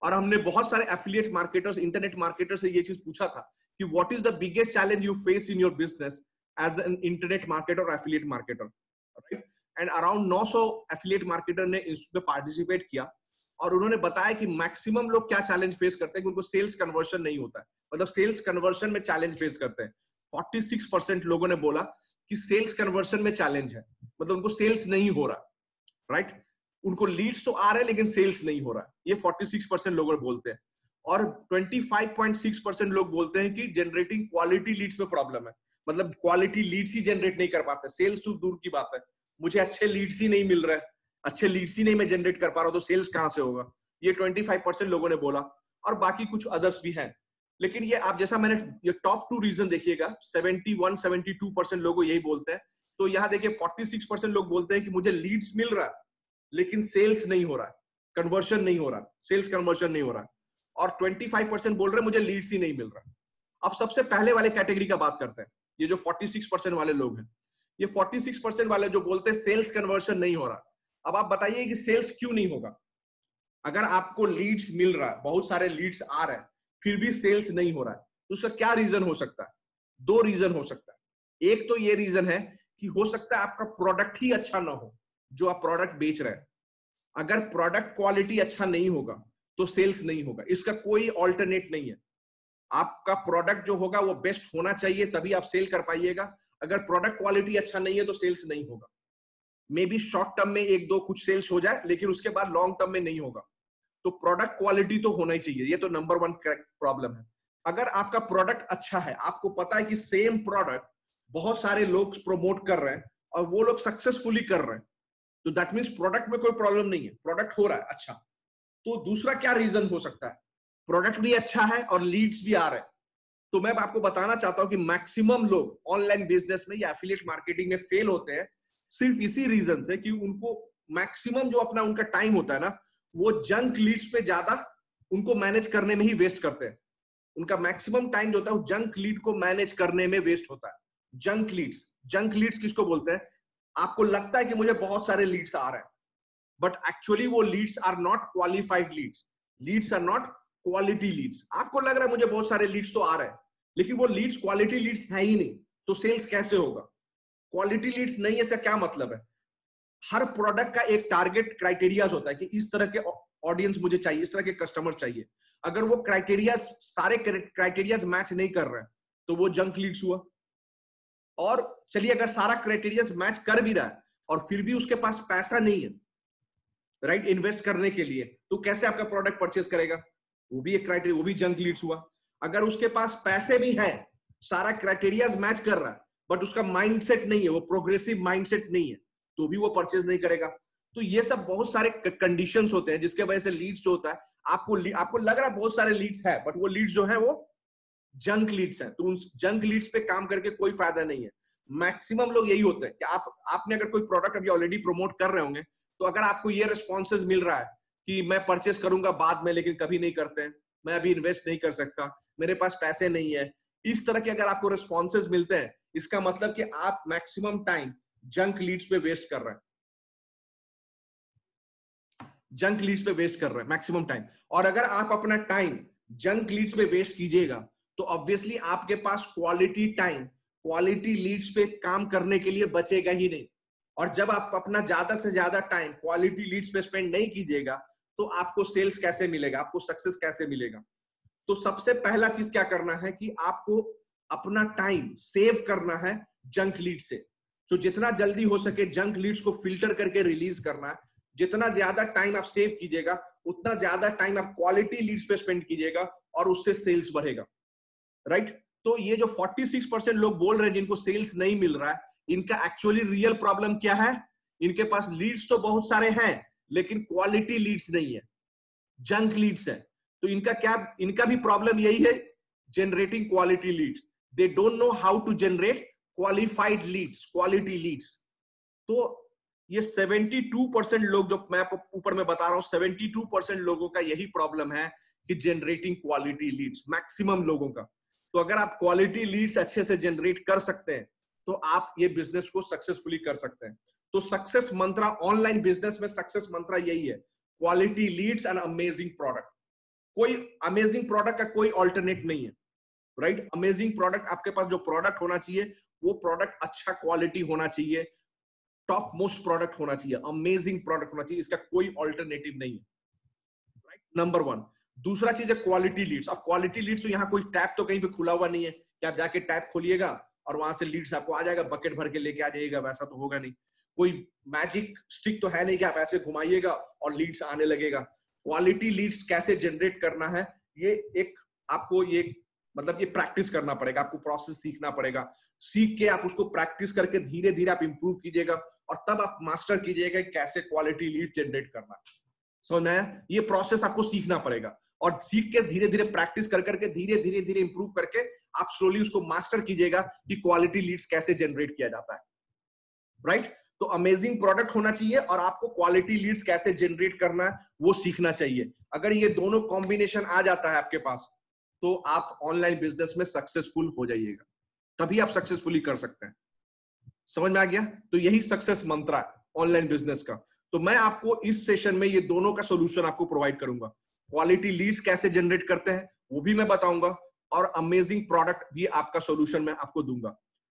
और हमने बहुत सारे एफिलिएट मार्केटर्स, इंटरनेट मार्केटर्स से ये चीज पूछा था कि what is the biggest challenge you face in your business as an internet marketer और affiliate marketer, right? And around 900 affiliate marketer ने इसमें पार्टिसिपेट किया, और उन्होंने बताया कि मैक्सिमम लोग क्या चैलेंज फेस करते हैं कि उनको सेल्स कन्वर्शन नहीं होता है, मतलब सेल्स कन्वर्शन में चैलेंज फेस करते हैं। 46% लोगों ने बोला कि सेल्स कन्वर्शन में चैलेंज है, मतलब उनको सेल्स नहीं हो रहा, राइट? उनको लीड्स तो आ रहे हैं लेकिन सेल्स नहीं हो रहा, ये 46% लोग बोलते हैं। और 25.6% लोग बोलते हैं कि जनरेटिंग क्वालिटी लीड्स में प्रॉब्लम है, मतलब क्वालिटी लीड्स ही जनरेट नहीं कर पाते, सेल्स तो दूर की बात है, मुझे अच्छे लीड्स ही नहीं मिल रहे, अच्छे लीड्स ही नहीं मैं जनरेट कर पा रहा हूं, तो सेल्स कहां से होगा? ये 25% लोगों ने बोला, और बाकी कुछ अदर्स भी हैं। लेकिन ये आप जैसा मैंने ये टॉप 2 रीजन देखिएगा, 71-72% लोग यही बोलते हैं। तो यहाँ देखिए 46% लोग बोलते हैं कि मुझे लीड्स मिल रहा है लेकिन सेल्स नहीं हो रहा है, कन्वर्शन नहीं हो रहा, सेल्स कन्वर्शन नहीं हो रहा, और 25% बोल रहे हैं मुझे लीड्स ही नहीं मिल रहा। अब सबसे पहले वाले कैटेगरी का बात करते हैं, ये जो 46% वाले लोग हैं, ये 46% वाले जो बोलते हैं सेल्स कन्वर्शन नहीं हो रहा। अब आप बताइए कि सेल्स क्यों नहीं होगा? अगर आपको लीड्स मिल रहा है, बहुत सारे लीड्स आ रहे हैं, फिर भी सेल्स नहीं हो रहा है, तो उसका क्या रीजन हो सकता है? दो रीजन हो सकता है। एक तो ये रीजन है कि हो सकता है आपका प्रोडक्ट ही अच्छा ना हो, जो आप प्रोडक्ट बेच रहे हैं। अगर प्रोडक्ट क्वालिटी अच्छा नहीं होगा तो सेल्स नहीं होगा, इसका कोई ऑल्टरनेट नहीं है। आपका प्रोडक्ट जो होगा वो बेस्ट होना चाहिए, तभी आप सेल कर पाइएगा। अगर प्रोडक्ट क्वालिटी अच्छा नहीं है तो सेल्स नहीं होगा। मे बी शॉर्ट टर्म में एक दो कुछ सेल्स हो जाए, लेकिन उसके बाद लॉन्ग टर्म में नहीं होगा। तो प्रोडक्ट क्वालिटी तो होना ही चाहिए, ये तो नंबर 1 प्रॉब्लम है। अगर आपका प्रोडक्ट अच्छा है, आपको पता है कि सेम प्रोडक्ट बहुत सारे लोग प्रमोट कर रहे हैं और वो लोग सक्सेसफुली कर रहे हैं, तो दैट मींस प्रोडक्ट में कोई प्रॉब्लम नहीं है, प्रोडक्ट हो रहा है अच्छा। तो दूसरा क्या रीजन हो सकता है? प्रोडक्ट भी अच्छा है और लीड्स भी आ रहे हैं। तो मैं आपको बताना चाहता हूं कि मैक्सिमम लोग ऑनलाइन बिजनेस में या एफिलिएट मार्केटिंग में फेल होते हैं सिर्फ इसी रीजन से कि उनको मैक्सिमम जो अपना उनका टाइम होता है ना, वो जंक लीड्स पे ज्यादा उनको मैनेज करने में ही वेस्ट करते हैं। उनका मैक्सिमम टाइम जो होता है वो जंक लीड को मैनेज करने में वेस्ट होता है। जंक लीड्स किसको बोलते हैं? आपको लगता है कि मुझे बहुत सारे लीड्स आ रहे हैं, बट एक्चुअली वो leads are not qualified leads, leads are not quality leads. आपको लग रहा है मुझे बहुत सारे लीड्स तो आ रहे हैं, लेकिन वो लीड्स क्वालिटी लीड्स है ही नहीं, तो सेल्स कैसे होगा? क्वालिटी लीड्स नहीं है, इसका क्या मतलब है? हर प्रोडक्ट का एक टारगेट क्राइटेरियाज होता है कि इस तरह के ऑडियंस मुझे चाहिए, इस तरह के कस्टमर चाहिए। अगर वो क्राइटेरिया सारे क्राइटेरियाज मैच नहीं कर रहे हैं तो वो जंक लीड्स हुआ। और चलिए अगर सारा क्राइटेरियाज मैच कर भी रहा है और फिर भी उसके पास पैसा नहीं है राइट इन्वेस्ट करने के लिए, तो कैसे आपका प्रोडक्ट परचेस करेगा? वो भी एक क्राइटेरिया, वो भी जंक लीड्स हुआ। अगर उसके पास पैसे भी हैं, सारा क्राइटेरियाज मैच कर रहा है, बट उसका माइंडसेट नहीं है, वो प्रोग्रेसिव माइंडसेट नहीं है, तो भी वो परचेज नहीं करेगा। तो ये सब बहुत सारे कंडीशंस होते हैं जिसके वजह से लीड्स जो होता है, आपको लग रहा है बहुत सारे लीड्स है, बट वो लीड्स जो है वो जंक लीड्स हैं। तो उन जंक लीड्स पे काम करके कोई फायदा नहीं है। मैक्सिमम लोग यही होते हैं कि आपने अगर कोई प्रोडक्ट अभी ऑलरेडी प्रमोट कर रहे होंगे, तो अगर आपको ये रिस्पॉन्सेज मिल रहा है कि मैं परचेस करूंगा बाद में, लेकिन कभी नहीं करते हैं, मैं अभी इन्वेस्ट नहीं कर सकता, मेरे पास पैसे नहीं है, इस तरह के अगर आपको रिस्पॉन्सेज मिलते हैं, इसका मतलब कि आप मैक्सिमम टाइम जंक लीड्स पे वेस्ट कर रहे हैं, जंक लीड्स पे वेस्ट कर रहे हैं मैक्सिमम टाइम। और अगर आप अपना टाइम जंक लीड्स पे वेस्ट कीजिएगा तो ऑब्वियसली आपके पास क्वालिटी टाइम, क्वालिटी लीड्स पे काम करने के लिए बचेगा ही नहीं। और जब आप अपना ज्यादा से ज्यादा टाइम क्वालिटी लीड्स पे स्पेंड नहीं कीजिएगा तो आपको सेल्स कैसे मिलेगा, आपको सक्सेस कैसे मिलेगा? तो सबसे पहला चीज क्या करना है कि आपको अपना टाइम सेव करना है जंक लीड से। तो जितना जल्दी हो सके जंक लीड्स को फिल्टर करके रिलीज करना है। जितना ज्यादा टाइम आप सेव कीजिएगा उतना ज्यादा टाइम आप क्वालिटी लीड्स पे स्पेंड कीजिएगा और उससे सेल्स बढ़ेगा, राइट? तो ये जो 46% लोग बोल रहे हैं जिनको सेल्स नहीं मिल रहा है, इनका एक्चुअली रियल प्रॉब्लम क्या है? इनके पास लीड्स तो बहुत सारे हैं लेकिन क्वालिटी लीड्स नहीं है, जंक लीड्स है। तो इनका भी प्रॉब्लम यही है, generating quality leads. They don't know how to generate qualified leads, quality leads. तो ये 72% लोग जो मैं आपको ऊपर में बता रहा हूं, 72% लोगों का यही प्रॉब्लम है कि जनरेटिंग क्वालिटी लीड्स, मैक्सिमम लोगों का। तो अगर आप क्वालिटी लीड्स अच्छे से जनरेट कर सकते हैं तो आप ये बिजनेस को सक्सेसफुली कर सकते हैं। तो सक्सेस मंत्रा ऑनलाइन बिजनेस में, सक्सेस मंत्रा यही है, quality Leeds and amazing product. कोई अमेजिंग प्रोडक्ट का कोई ऑल्टरनेट नहीं है, राइट? अमेजिंग प्रोडक्ट, आपके पास जो प्रोडक्ट होना चाहिए वो प्रोडक्ट अच्छा क्वालिटी होना चाहिए, टॉप मोस्ट प्रोडक्ट होना चाहिए, अमेजिंग प्रोडक्ट होना चाहिए, इसका कोई ऑल्टरनेटिव नहीं है, राइट? नंबर 1। दूसरा चीज है क्वालिटी लीड्स। अब क्वालिटी लीड्स तो यहाँ कोई टैब तो कहीं पे खुला हुआ नहीं है कि आप जाके टैब खोलिएगा और वहां से लीड्स आपको आ जाएगा, बकेट भर के लेके आ जाइएगा, वैसा तो होगा नहीं। कोई मैजिक स्टिक तो है नहीं कि आप ऐसे घुमाइएगा और लीड्स आने लगेगा। क्वालिटी लीड्स कैसे जनरेट करना है, ये एक आपको ये मतलब ये प्रैक्टिस करना पड़ेगा, आपको प्रोसेस सीखना पड़ेगा। सीख के आप उसको प्रैक्टिस करके धीरे धीरे आप इंप्रूव कीजिएगा और तब आप मास्टर कीजिएगा कैसे क्वालिटी लीड जनरेट करना। समझ में आया? ये प्रोसेस आपको सीखना पड़ेगा और सीख के धीरे धीरे प्रैक्टिस कर करके धीरे धीरे धीरे इंप्रूव करके आप स्लोली उसको मास्टर कीजिएगा कि क्वालिटी लीड्स कैसे जनरेट किया जाता है, राइट? तो अमेजिंग प्रोडक्ट होना चाहिए और आपको क्वालिटी लीड्स कैसे जनरेट करना है वो सीखना चाहिए। अगर ये दोनों कॉम्बिनेशन आ जाता है आपके पास तो आप ऑनलाइन बिजनेस में सक्सेसफुल हो जाइएगा, तभी आप सक्सेसफुली कर सकते हैं। समझ में आ गया? तो यही सक्सेस मंत्र है ऑनलाइन बिजनेस का। तो मैं आपको इस सेशन में ये दोनों का सोल्यूशन आपको प्रोवाइड करूंगा। क्वालिटी लीड्स कैसे जनरेट करते हैं वो भी मैं बताऊंगा, और अमेजिंग प्रोडक्ट भी आपका सोल्यूशन मैं आपको दूंगा,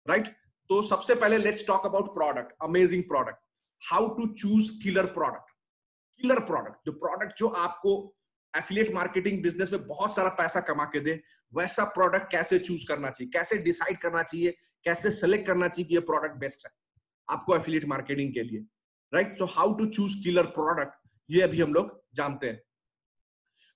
राइट? तो सबसे पहले let's talk about product, amazing product. How to choose killer product. Killer product, जो प्रोडक्ट जो आपको एफिलिएट मार्केटिंग बिजनेस में बहुत सारा पैसा कमा के दे, वैसा प्रोडक्ट कैसे चूज करना चाहिए, कैसे डिसाइड करना चाहिए, कैसे सेलेक्ट करना चाहिए कि ये प्रोडक्ट बेस्ट है आपको एफिलिएट मार्केटिंग के लिए, right? So how to choose killer product, ये अभी हम लोग जानते हैं।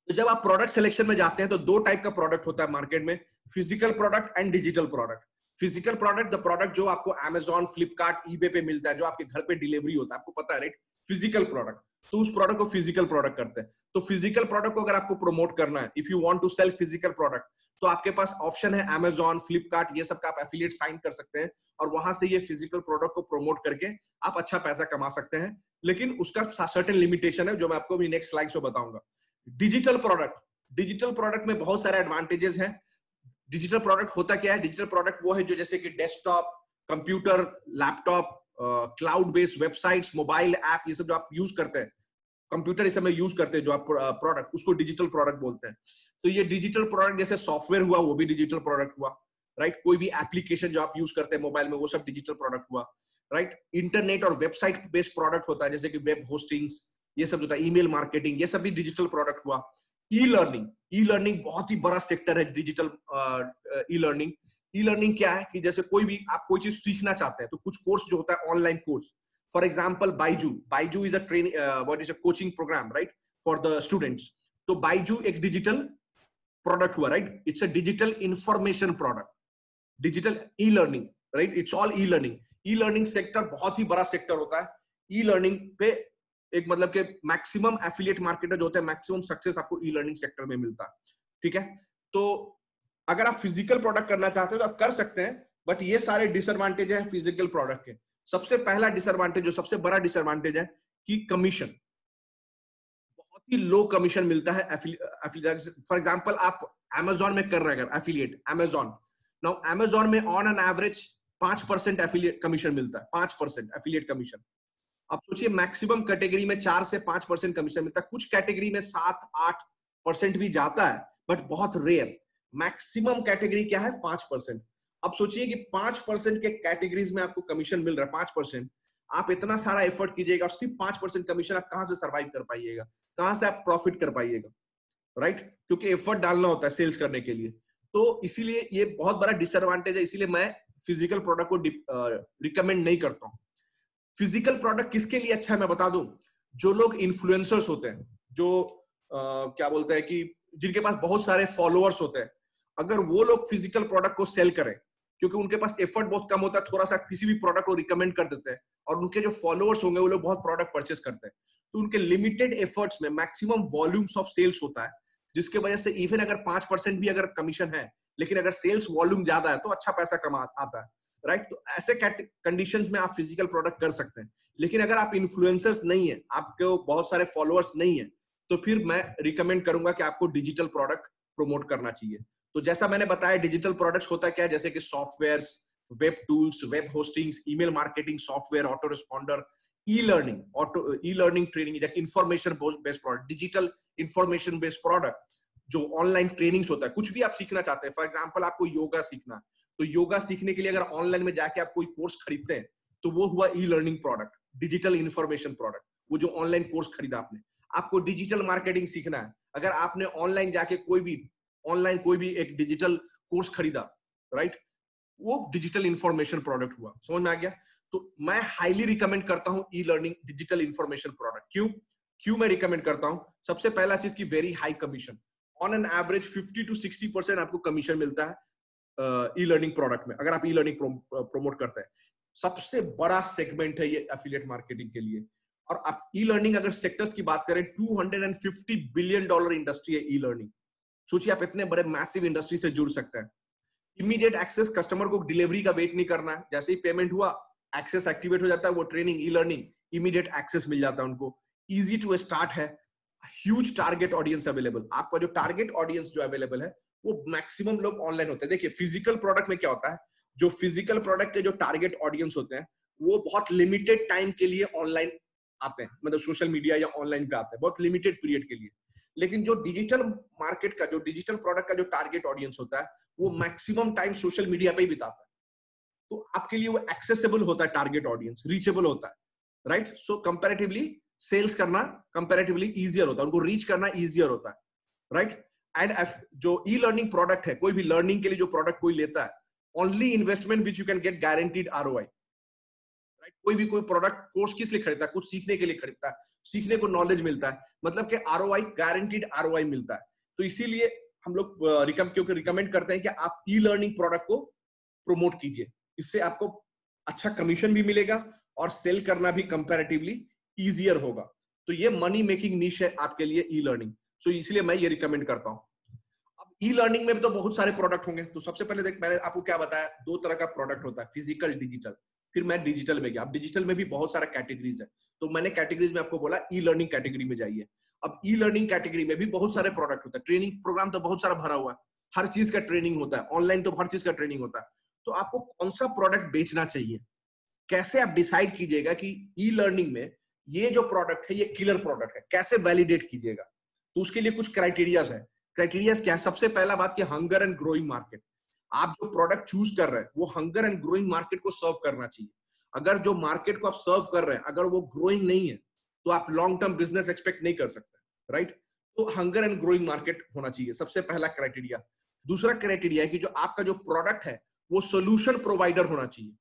तो जब आप प्रोडक्ट सिलेक्शन में जाते हैं तो दो टाइप का प्रोडक्ट होता है मार्केट में, physical product and digital product. Physical product, the product जो आपको Amazon, फ्लिपकार्ट, ईबे पे मिलता है, जो आपके घर पे डिलीवरी होता है, आपको पता है, राइट? फिजिकल प्रोडक्ट, तो उस प्रोडक्ट को फिजिकल प्रोडक्ट करते हैं। तो फिजिकल प्रोडक्ट को अगर आपको प्रमोट करना है, if you want to sell physical product, तो आपके पास ऑप्शन है Amazon, फ्लिपकार्ट, ये सब का आप एफिलिएट साइन कर सकते हैं, और वहां से ये फिजिकल प्रोडक्ट को प्रमोट करके आप अच्छा पैसा कमा सकते हैं। लेकिन उसका सर्टेन लिमिटेशन है, जो मैं आपको भी नेक्स्ट स्लाइड्स में बताऊंगा। डिजिटल प्रोडक्ट, डिजिटल प्रोडक्ट में बहुत सारे एडवांटेजेस हैं। डिजिटल प्रोडक्ट होता क्या है? डिजिटल प्रोडक्ट वो है जो जैसे कि desktop, computer, laptop, cloud based websites, mobile app, ये सब जो आप यूज करते हैं, कंप्यूटर इस समय यूज करते हैं जो आप प्रोडक्ट, उसको डिजिटल प्रोडक्ट बोलते हैं। तो ये डिजिटल प्रोडक्ट जैसे सॉफ्टवेयर हुआ, वो भी डिजिटल प्रोडक्ट हुआ, राइट? कोई भी एप्लीकेशन जो आप यूज करते हैं मोबाइल में, वो सब डिजिटल प्रोडक्ट हुआ, राइट? इंटरनेट और वेबसाइट बेस्ड प्रोडक्ट होता है, जैसे कि वेब होस्टिंग्स, ये सब होता है, ईमेल मार्केटिंग, ये सब भी डिजिटल प्रोडक्ट हुआ। ई लर्निंग, ई लर्निंग बहुत ही बड़ा सेक्टर है digital e learning. E learning क्या है कि जैसे कोई भी आप कोई चीज सीखना चाहते हैं, तो कुछ कोर्स जो होता है online course, for example Byju is a training, what is a coaching program, right, for the students. तो बाइजू एक डिजिटल प्रोडक्ट हुआ, right? It's a digital information product, digital e learning, right? It's all e learning. E learning sector बहुत ही बड़ा sector होता है। E learning पे एक मतलब के मैक्सिमम एफिलिएट मार्केटर जो होते हैं, मैक्सिमम सक्सेस आपको ई लर्निंग सेक्टर में मिलता है, ठीक है? तो अगर आप फिजिकल प्रोडक्ट करना चाहते हो तो आप कर सकते हैं, बट ये सारे डिसएडवांटेज है फिजिकल प्रोडक्ट के। सबसे पहला डिसएडवांटेज, जो सबसे बड़ा डिसएडवांटेज है कि कमीशन, बहुत ही लो कमीशन मिलता है फॉर एग्जांपल आप Amazon में कर रहे हैं, अगर एफिलिएट Amazon, नाउ Amazon में on an average 5% affiliate commission मिलता है, 5% एफिलिएट कमीशन। अब सोचिए मैक्सिमम कैटेगरी में 4 से 5% कमीशन मिलता है, कुछ कैटेगरी में 7-8% भी जाता है, बट बहुत रेयर। मैक्सिमम कैटेगरी क्या है? 5%। अब सोचिए कि 5% के कैटेगरीज में आपको कमीशन मिल रहा है, 5%। आप इतना सारा एफर्ट कीजिएगा और सिर्फ 5% कमीशन, आप कहां से सर्वाइव कर पाइएगा? कहां से आप प्रॉफिट कर पाइएगा, राइट? क्योंकि एफर्ट डालना होता है सेल्स करने के लिए। तो इसीलिए ये बहुत बड़ा डिसएडवांटेज है, इसीलिए मैं फिजिकल प्रोडक्ट को रिकमेंड नहीं करता हूं। फिजिकल प्रोडक्ट किसके लिए अच्छा है मैं बता दूं, जो लोग इन्फ्लुएंसर्स होते हैं, जो क्या बोलते हैं कि जिनके पास बहुत सारे फॉलोअर्स होते हैं, अगर वो लोग फिजिकल प्रोडक्ट को सेल करें, क्योंकि उनके पास एफर्ट बहुत कम होता है, थोड़ा सा किसी भी प्रोडक्ट को रिकमेंड कर देते हैं, और उनके जो फॉलोअर्स होंगे वो लोग बहुत प्रोडक्ट परचेस करते हैं, तो उनके लिमिटेड एफर्ट्स में मैक्सिमम वॉल्यूम्स ऑफ सेल्स होता है, जिसके वजह से इवन अगर 5% भी अगर कमीशन है, लेकिन अगर सेल्स वॉल्यूम ज्यादा है तो अच्छा पैसा कमा आता है, राइट? तो ऐसे कंडीशंस में आप फिजिकल प्रोडक्ट कर सकते हैं। लेकिन अगर आप इन्फ्लुएंसर्स नहीं है, आपको बहुत सारे फॉलोअर्स नहीं है, तो फिर मैं रिकमेंड करूंगा कि आपको डिजिटल प्रोडक्ट प्रमोट करना चाहिए। तो जैसा मैंने बताया, डिजिटल प्रोडक्ट्स होता क्या है, जैसे कि software, web tools, web hostings, email marketing software, auto responder, e learning training, information based product, digital information based product, जो ऑनलाइन ट्रेनिंग्स होता है। कुछ भी आप सीखना चाहते हैं, फॉर एग्जांपल आपको योगा सीखना है, तो योगा सीखने के लिए अगर ऑनलाइन में जाके आप कोई कोर्स खरीदते हैं, तो वो हुआ e learning product, digital information product, वो जो ऑनलाइन कोर्स खरीदा आपने। आपको डिजिटल मार्केटिंग सीखना है, अगर आपने ऑनलाइन जाके कोई भी एक डिजिटल कोर्स खरीदा, राइट, वो डिजिटल इंफॉर्मेशन प्रोडक्ट हुआ। समझ में आ गया? तो मैं हाईली रिकमेंड करता हूं e learning digital information product. क्यों मैं रिकमेंड करता हूं? सबसे पहला चीज की very high commission, on an average 50 to 60% आपको कमीशन मिलता है ई लर्निंग प्रोडक्ट में, अगर आप ई लर्निंग प्रमोट करते हैं। सबसे बड़ा सेगमेंट है ये एफिलिएट मार्केटिंग के लिए। और आप ई लर्निंग अगर सेक्टर्स की बात करें, $250 बिलियन इंडस्ट्री है ई लर्निंग। सोचिए आप इतने बड़े मैसिव इंडस्ट्री से जुड़ सकते हैं। इमीडिएट एक्सेस, कस्टमर को डिलीवरी का वेट नहीं करना है, जैसे ही पेमेंट हुआ एक्सेस एक्टिवेट हो जाता है, वो training e learning immediate access मिल जाता है उनको। इजी टू स्टार्ट है, ह्यूज टारगेट ऑडियंस अवेलेबल। आपका जो टारगेट ऑडियंस जो अवेलेबल है वो मैक्सिमम लोग ऑनलाइन होते हैं। देखिए फिजिकल प्रोडक्ट में क्या होता है, जो फिजिकल प्रोडक्ट के जो टारगेट ऑडियंस होते हैं वो बहुत लिमिटेड टाइम के लिए ऑनलाइन आते हैं, मतलब सोशल मीडिया या ऑनलाइन पे आते हैं बहुत लिमिटेड पीरियड के लिए। लेकिन जो डिजिटल मार्केट का, जो डिजिटल प्रोडक्ट का जो टारगेट ऑडियंस होता है वो मैक्सिमम टाइम सोशल मीडिया पे ही बिताता है। तो आपके लिए वो एक्सेसिबल होता है, टारगेट ऑडियंस रीचेबल होता है, राइट। सो कंपैरेटिवली सेल्स करना कंपैरेटिवली इजियर होता है, उनको रीच करना इजियर होता है, राइट। एंड जो ई लर्निंग प्रोडक्ट है, कोई भी लर्निंग के लिए जो प्रोडक्ट कोई लेता है, only investment which you can get guaranteed ROI, right. कोई प्रोडक्ट कोर्स किस लिए खरीदता है? कुछ सीखने के लिए खरीदता है, सीखने को नॉलेज मिलता है, मतलब कि आरओआई, गारंटीड आरओआई मिलता है। तो इसीलिए हम लोग क्योंकि रिकमेंड करते हैं कि आप ई लर्निंग प्रोडक्ट को प्रमोट कीजिए, इससे आपको अच्छा कमीशन भी मिलेगा और सेल करना भी कंपैरेटिवली इजियर होगा। तो ये मनी मेकिंग निश है आपके लिए ई लर्निंग, सो इसलिए मैं ये रिकमेंड करता हूं। अब ई लर्निंग में भी तो बहुत सारे प्रोडक्ट होंगे। तो सबसे पहले देख, मैंने आपको क्या बताया, दो तरह का प्रोडक्ट होता है, फिजिकल, डिजिटल। फिर मैं डिजिटल में गया। अब डिजिटल में भी बहुत सारा कैटेगरीज है, तो मैंने कैटेगरीज में आपको बोला ई लर्निंग कैटेगरी में जाइए। अब ई लर्निंग कैटेगरी में भी बहुत सारे प्रोडक्ट होता है, ट्रेनिंग प्रोग्राम तो बहुत सारा भरा हुआ है, हर चीज का ट्रेनिंग होता है, ऑनलाइन तो हर चीज का ट्रेनिंग होता है। तो आपको कौन सा प्रोडक्ट बेचना चाहिए, कैसे आप डिसाइड कीजिएगा कि ई लर्निंग में ये जो प्रोडक्ट है ये किलर प्रोडक्ट है, कैसे वैलिडेट कीजिएगा? तो उसके लिए कुछ क्राइटेरियाज है। क्राइटेरियाज क्या है? सबसे पहला बात कि हंगर एंड ग्रोइंग मार्केट। आप जो प्रोडक्ट चूज कर रहे हैं वो हंगर एंड ग्रोइंग मार्केट को सर्व करना चाहिए। अगर जो मार्केट को आप सर्व कर रहे हैं अगर वो ग्रोइंग नहीं है तो आप लॉन्ग टर्म बिजनेस एक्सपेक्ट नहीं कर सकते, राइट। तो हंगर एंड ग्रोइंग मार्केट होना चाहिए, सबसे पहला क्राइटेरिया। दूसरा क्राइटेरिया है कि जो आपका जो प्रोडक्ट है वो सोल्यूशन प्रोवाइडर होना चाहिए।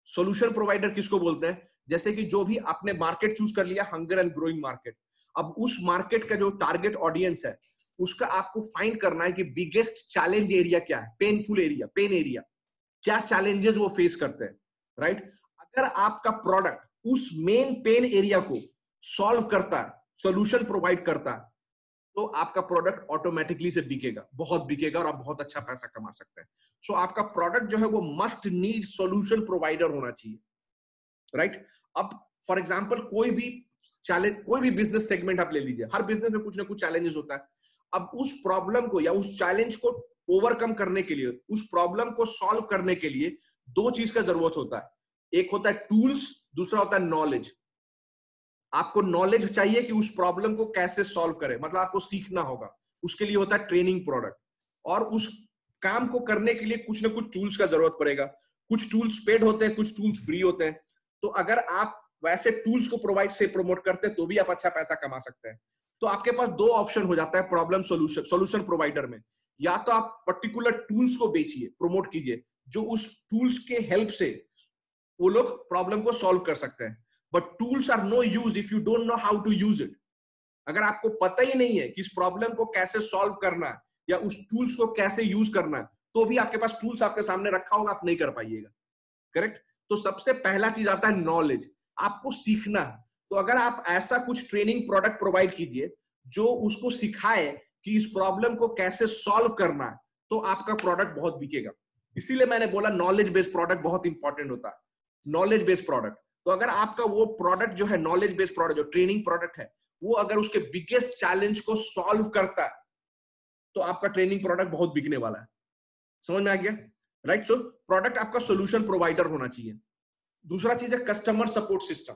सोल्यूशन प्रोवाइडर किसको बोलते हैं? जैसे कि जो भी आपने मार्केट चूज कर लिया, हंगर एंड ग्रोइंग मार्केट, अब उस मार्केट का जो टारगेट ऑडियंस है उसका आपको फाइंड करना है कि बिगेस्ट चैलेंज एरिया क्या है, पेनफुल एरिया, पेन एरिया, क्या चैलेंजेस वो फेस करते हैं, राइट। अगर आपका प्रोडक्ट उस मेन पेन एरिया को सॉल्व करता है, सोल्यूशन प्रोवाइड करता है, तो आपका प्रोडक्ट ऑटोमेटिकली से बिकेगा, बहुत बिकेगा और आप बहुत अच्छा पैसा कमा सकते हैं। सो आपका प्रोडक्ट जो है वो मस्ट नीड सोल्यूशन प्रोवाइडर होना चाहिए, राइट। अब फॉर एग्जांपल कोई भी बिजनेस सेगमेंट आप ले लीजिए, हर बिजनेस में कुछ ना कुछ चैलेंजेस होता है। अब उस प्रॉब्लम को या उस चैलेंज को ओवरकम करने के लिए, उस प्रॉब्लम को सॉल्व करने के लिए दो चीज का जरूरत होता है, एक होता है टूल्स, दूसरा होता है नॉलेज। आपको नॉलेज चाहिए कि उस प्रॉब्लम को कैसे सॉल्व करें, मतलब आपको सीखना होगा, उसके लिए होता है ट्रेनिंग प्रोडक्ट। और उस काम को करने के लिए कुछ ना कुछ टूल्स का जरूरत पड़ेगा, कुछ टूल्स पेड होते हैं, कुछ टूल्स फ्री होते हैं। तो अगर आप वैसे टूल्स को प्रोवाइड से प्रमोट करते हैं तो भी आप अच्छा पैसा कमा सकते हैं। तो आपके पास दो ऑप्शन हो जाता है प्रॉब्लम सोल्यूशन प्रोवाइडर में, या तो आप पर्टिकुलर टूल्स को बेचिए, प्रमोट कीजिए, जो उस टूल्स के हेल्प से वो लोग प्रॉब्लम को सॉल्व कर सकते हैं। But tools are no use if you don't know how to use it. अगर आपको पता ही नहीं है कि इस प्रॉब्लम को कैसे सॉल्व करना है या उस टूल्स को कैसे यूज करना है, तो भी आपके पास टूल्स आपके सामने रखा होगा, आप नहीं कर पाइएगा, करेक्ट। तो सबसे पहला चीज आता है नॉलेज, आपको सीखना है। तो अगर आप ऐसा कुछ ट्रेनिंग प्रोडक्ट प्रोवाइड कीजिए जो उसको सिखाए कि इस प्रॉब्लम को कैसे सॉल्व करना है, तो आपका प्रोडक्ट बहुत बिकेगा। इसीलिए मैंने बोला नॉलेज बेस्ड प्रोडक्ट बहुत इंपॉर्टेंट होता है, नॉलेज बेस्ड प्रोडक्ट। तो अगर आपका वो प्रोडक्ट जो है नॉलेज बेस्ड प्रोडक्ट, जो ट्रेनिंग प्रोडक्ट है, वो अगर उसके बिगेस्ट चैलेंज को सॉल्व करता है तो आपका ट्रेनिंग प्रोडक्ट बहुत बिकने वाला है। समझ में आ गया, राइट। सो प्रोडक्ट आपका सोल्यूशन प्रोवाइडर होना चाहिए। दूसरा चीज है कस्टमर सपोर्ट सिस्टम।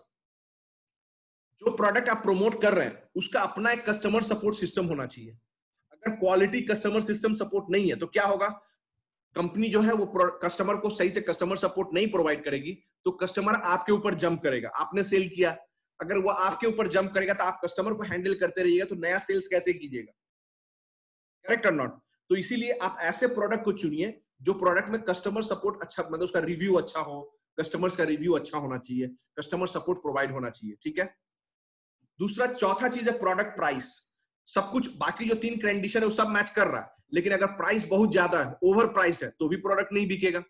जो प्रोडक्ट आप प्रमोट कर रहे हैं उसका अपना एक कस्टमर सपोर्ट सिस्टम होना चाहिए। अगर क्वालिटी कस्टमर सिस्टम सपोर्ट नहीं है तो क्या होगा, कंपनी जो है वो कस्टमर को सही से कस्टमर सपोर्ट नहीं प्रोवाइड करेगी, तो कस्टमर आपके ऊपर जंप करेगा। आपने सेल किया, अगर वो आपके ऊपर जंप करेगा तो आप कस्टमर को हैंडल करते रहिएगा, तो नया सेल्स कैसे कीजिएगा, करेक्ट और नॉट। तो इसीलिए आप ऐसे प्रोडक्ट को चुनिए जो प्रोडक्ट में कस्टमर सपोर्ट अच्छा, मतलब उसका रिव्यू अच्छा हो, कस्टमर्स का रिव्यू अच्छा होना चाहिए, कस्टमर सपोर्ट प्रोवाइड होना चाहिए, ठीक है। दूसरा चौथा चीज है प्रोडक्ट प्राइस। सब कुछ बाकी जो तीन कंडीशन है वो सब मैच कर रहा है, लेकिन अगर प्राइस बहुत ज्यादा है, ओवर प्राइस है, तो भी प्रोडक्ट नहीं बिकेगा,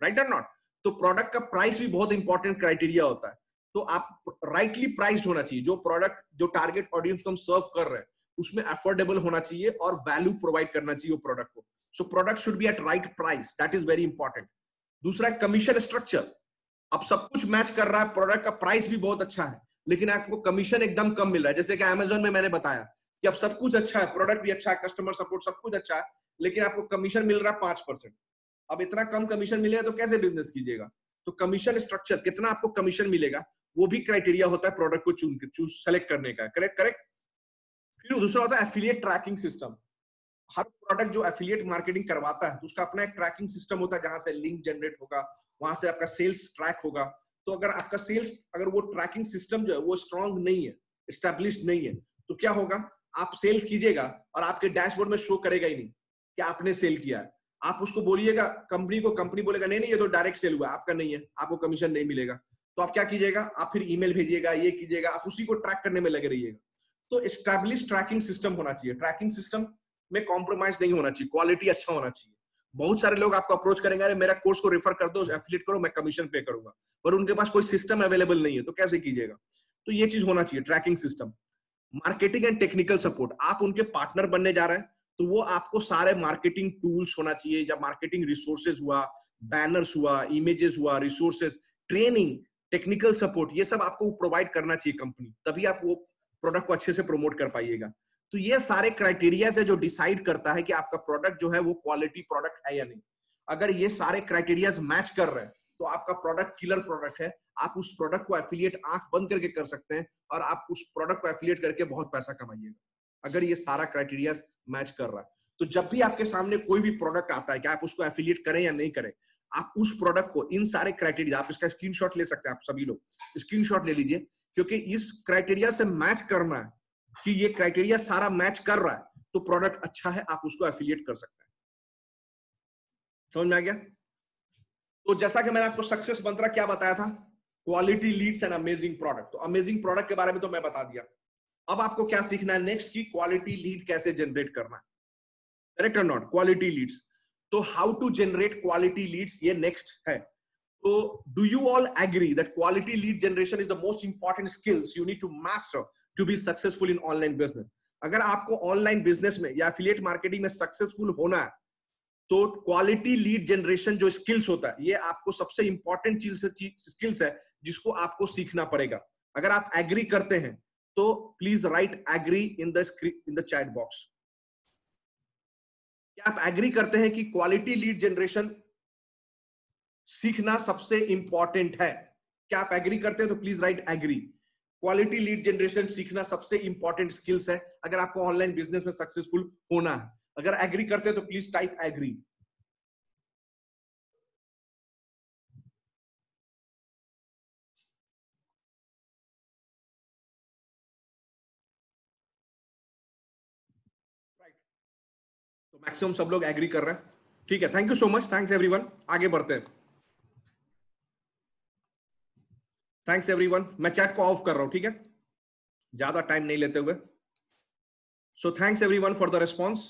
राइट और नॉट। तो प्रोडक्ट का प्राइस भी बहुत इंपॉर्टेंट क्राइटेरिया होता है। तो आप राइटली प्राइस्ड होना चाहिए, जो प्रोडक्ट, जो टारगेट ऑडियंस को हम सर्व कर रहे हैं उसमें अफोर्डेबल होना चाहिए और वैल्यू प्रोवाइड करना चाहिए वो प्रोडक्ट को। So product should be at right price, that is very important. दूसरा कमीशन स्ट्रक्चर। अब सब कुछ मैच कर रहा है, प्रोडक्ट का प्राइस भी बहुत अच्छा है, लेकिन आपको कमीशन एकदम कम मिल रहा है। जैसे कि अमेजोन में मैंने बताया कि अब सब कुछ अच्छा है, प्रोडक्ट भी अच्छा है, कस्टमर सपोर्ट सब कुछ अच्छा है, लेकिन आपको कमीशन मिल रहा है 5%। अब इतना कम कमीशन मिलेगा तो कैसे बिजनेस कीजिएगा? तो कमीशन स्ट्रक्चर, कितना आपको कमीशन मिलेगा, वो भी क्राइटेरिया होता है प्रोडक्ट को चूज सेलेक्ट करने का। Correct correct. फिर दूसरा होता है एफिलिएट ट्रैकिंग सिस्टम। हर प्रोडक्ट जो एफिलिएट मार्केटिंग करवाता है तो उसका अपना एक ट्रैकिंग सिस्टम होता है, जहां से लिंक जनरेट होगा, वहां से आपका सेल्स ट्रैक होगा। तो अगर आपका सेल्स, अगर वो ट्रैकिंग सिस्टम जो है वो स्ट्रांग नहीं है, एस्टेब्लिश नहीं है, तो क्या होगा, आप सेल्स कीजिएगा और आपके डैशबोर्ड में शो करेगा ही नहीं कि आपने सेल किया है। आप उसको बोलिएगा कंपनी को, कंपनी बोलेगा नहीं नहीं ये तो डायरेक्ट सेल हुआ है, आपका नहीं है, आपको कमीशन नहीं मिलेगा। तो आप क्या कीजिएगा, आप फिर ईमेल भेजिएगा, ये कीजिएगा, आप उसी को ट्रैक करने में लगे रहिएगा। तो एस्टैब्लिश ट्रैकिंग सिस्टम होना चाहिए। ट्रैकिंग सिस्टम में कॉम्प्रोमाइज नहीं होना चाहिए, क्वालिटी अच्छा होना चाहिए। बहुत सारे लोग आपको अप्रोच करेंगे, अरे मेरा कोर्स को रेफर कर दो, एफिलिएट करो, मैं कमीशन पे करूंगा, पर उनके पास कोई सिस्टम अवेलेबल नहीं है, तो कैसे कीजिएगा? तो ये चीज होना चाहिए, tracking system. Marketing and technical support, आप उनके पार्टनर बनने जा रहे हैं तो वो आपको सारे मार्केटिंग टूल्स होना चाहिए, या मार्केटिंग रिसोर्सेज हुआ, बैनर्स हुआ, इमेजेस हुआ, रिसोर्सेज, ट्रेनिंग, टेक्निकल सपोर्ट, ये सब आपको प्रोवाइड करना चाहिए कंपनी, तभी आप वो प्रोडक्ट को अच्छे से प्रमोट कर पाइएगा। तो ये सारे क्राइटेरिया है जो डिसाइड करता है कि आपका प्रोडक्ट जो है वो क्वालिटी प्रोडक्ट है या नहीं। अगर ये सारे क्राइटेरियाज मैच कर रहे हैं तो आपका प्रोडक्ट किलर प्रोडक्ट है। आप उस प्रोडक्ट को एफिलिएट आंख बंद करके कर सकते हैं और आप उस प्रोडक्ट को एफिलिएट करके बहुत पैसा कमाइएगा, अगर ये सारा क्राइटेरिया मैच कर रहा है। तो जब भी आपके सामने कोई भी प्रोडक्ट आता है कि आप उसको एफिलिएट करें या नहीं करें, आप उस प्रोडक्ट को इन सारे क्राइटेरिया, आप इसका स्क्रीनशॉट ले सकते हैं, आप सभी लोग स्क्रीनशॉट ले लीजिए, क्योंकि इस क्राइटेरिया से मैच करना है कि ये क्राइटेरिया सारा मैच कर रहा है तो प्रोडक्ट अच्छा है, आप उसको एफिलिएट कर सकते हैं। समझ में आ गया? तो जैसा कि मैंने आपको सक्सेस मंत्र क्या बताया था, quality Leeds and amazing product. तो अमेजिंग प्रोडक्ट के बारे में तो मैं बता दिया। अब आपको क्या सीखना है नेक्स्ट, की क्वालिटी लीड कैसे जनरेट करना है। करेक्ट और नॉट? Quality leads. तो how to generate quality leads, ये नेक्स्ट है। तो do you all agree that quality lead generation is the most important skills you need to master to be successful in online business? अगर आपको online business में या affiliate marketing में successful होना है तो क्वालिटी लीड जनरेशन जो skills होता है, ये आपको सबसे इंपॉर्टेंट स्किल्स है जिसको आपको सीखना पड़ेगा। अगर आप एग्री करते हैं तो please write agree in the chat box. क्या आप एग्री करते हैं कि क्वालिटी लीड जनरेशन सीखना सबसे इंपॉर्टेंट है? क्या आप एग्री करते हैं? तो please write agree. Quality lead generation सीखना सबसे इंपॉर्टेंट स्किल्स है अगर आपको ऑनलाइन बिजनेस में सक्सेसफुल होना है। अगर एग्री करते हैं तो प्लीज टाइप एग्री। तो मैक्सिमम सब लोग एग्री कर रहे हैं, ठीक है। Thank you so much, thanks everyone. आगे बढ़ते हैं। Thanks everyone. मैं चैट को ऑफ कर रहा हूं, ठीक है, ज्यादा टाइम नहीं लेते हुए। So thanks everyone for the response.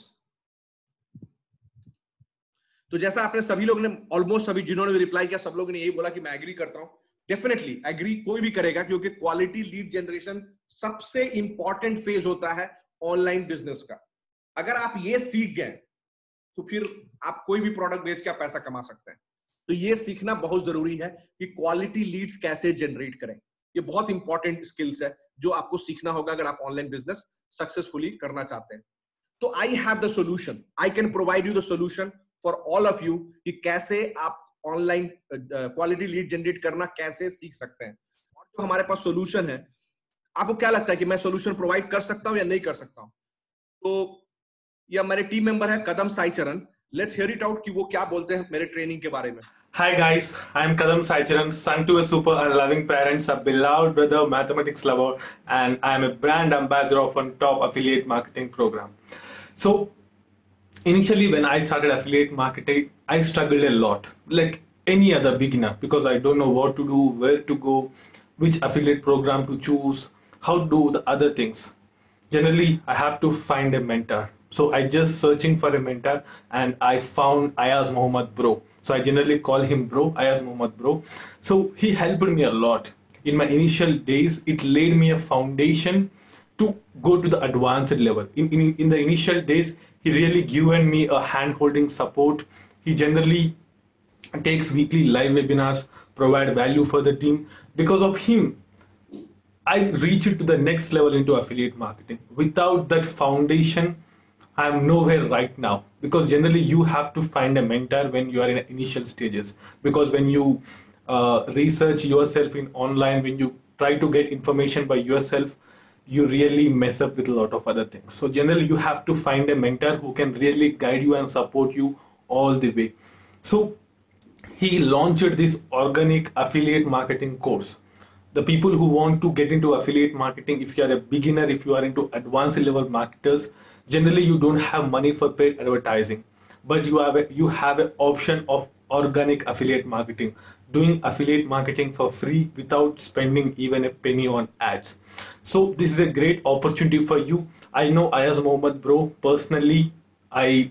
तो जैसा आपने सभी लोग ने, ऑलमोस्ट सभी जिन्होंने भी रिप्लाई किया, सब लोगों ने यही बोला कि मैं एग्री करता हूं। डेफिनेटली एग्री कोई भी करेगा, क्योंकि क्वालिटी लीड जनरेशन सबसे इंपॉर्टेंट फेज होता है ऑनलाइन बिजनेस का। अगर आप ये सीख गए तो फिर आप कोई भी प्रोडक्ट बेच के आप पैसा कमा सकते हैं। तो ये सीखना बहुत जरूरी है कि क्वालिटी लीड्स कैसे जनरेट करें। ये बहुत इंपॉर्टेंट स्किल्स है जो आपको सीखना होगा अगर आप ऑनलाइन बिजनेस सक्सेसफुली करना चाहते हैं। तो I have the solution, I can provide you the solution for all of you कि कैसे आप ऑनलाइन क्वालिटी लीड जनरेट करना कैसे सीख सकते हैं। और जो हमारे पास सोल्यूशन है, आपको क्या लगता है कि मैं सोल्यूशन प्रोवाइड कर सकता हूं या नहीं कर सकता हूं? तो ये हमारे टीम मेंबर है कदम साई चरण। लेट्स हियर इट आउट कि वो क्या बोलते हैं मेरे ट्रेनिंग के बारे में। Hi guys, I am Kadam Saicharan, son to a super and loving parents, a beloved brother, mathematics lover, and I am a brand ambassador of a top affiliate marketing program. So initially when I started affiliate marketing, I struggled a lot, like any other beginner, because I don't know what to do, where to go, which affiliate program to choose, how to do the other things. Generally I have to find a mentor, so I just searching for a mentor and I found Ayaz Mohammed Bro. So I generally call him Bro, Ayaz Mohammed Bro. So he helped me a lot in my initial days. It laid me a foundation to go to the advanced level. In the initial days, he really given me a hand holding support. He generally takes weekly live webinars, provide value for the team. Because of him, I reached to the next level into affiliate marketing. Without that foundation, I'm nowhere right now, because generally you have to find a mentor when you are in initial stages. Because when you research yourself in online, when you try to get information by yourself, you really mess up with a lot of other things. So generally you have to find a mentor who can really guide you and support you all the way. So he launched this organic affiliate marketing course. The people who want to get into affiliate marketing, if you are a beginner, if you are into advanced level marketers, generally you don't have money for paid advertising, but you have an option of organic affiliate marketing, doing affiliate marketing for free without spending even a penny on ads. So this is a great opportunity for you. I know Ayaz Mohammed, bro, personally. I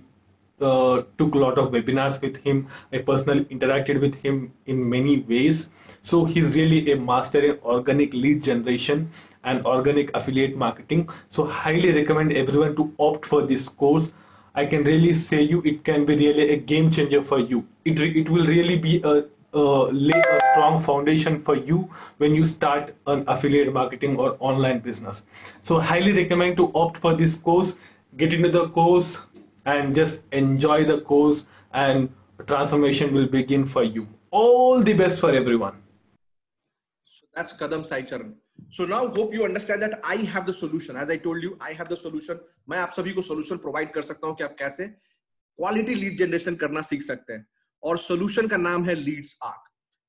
took a lot of webinars with him. I personally interacted with him in many ways. So he's really a master in organic lead generation and organic affiliate marketing. So highly recommend everyone to opt for this course. I can really say you it can be really a game changer for you. It will really be lay a strong foundation for you when you start an affiliate marketing or online business. So highly recommend to opt for this course. Get into the course and just enjoy the course, and transformation will begin for you. All the best for everyone. So that's Kadam Sai Charan. So now hope you understand that I have the solution. As I told you, I have the solution. मैं आप सभी को solution provide कर सकता हूँ कि आप कैसे quality lead generation करना सीख सकते हैं. और solution का नाम है Leads Arc.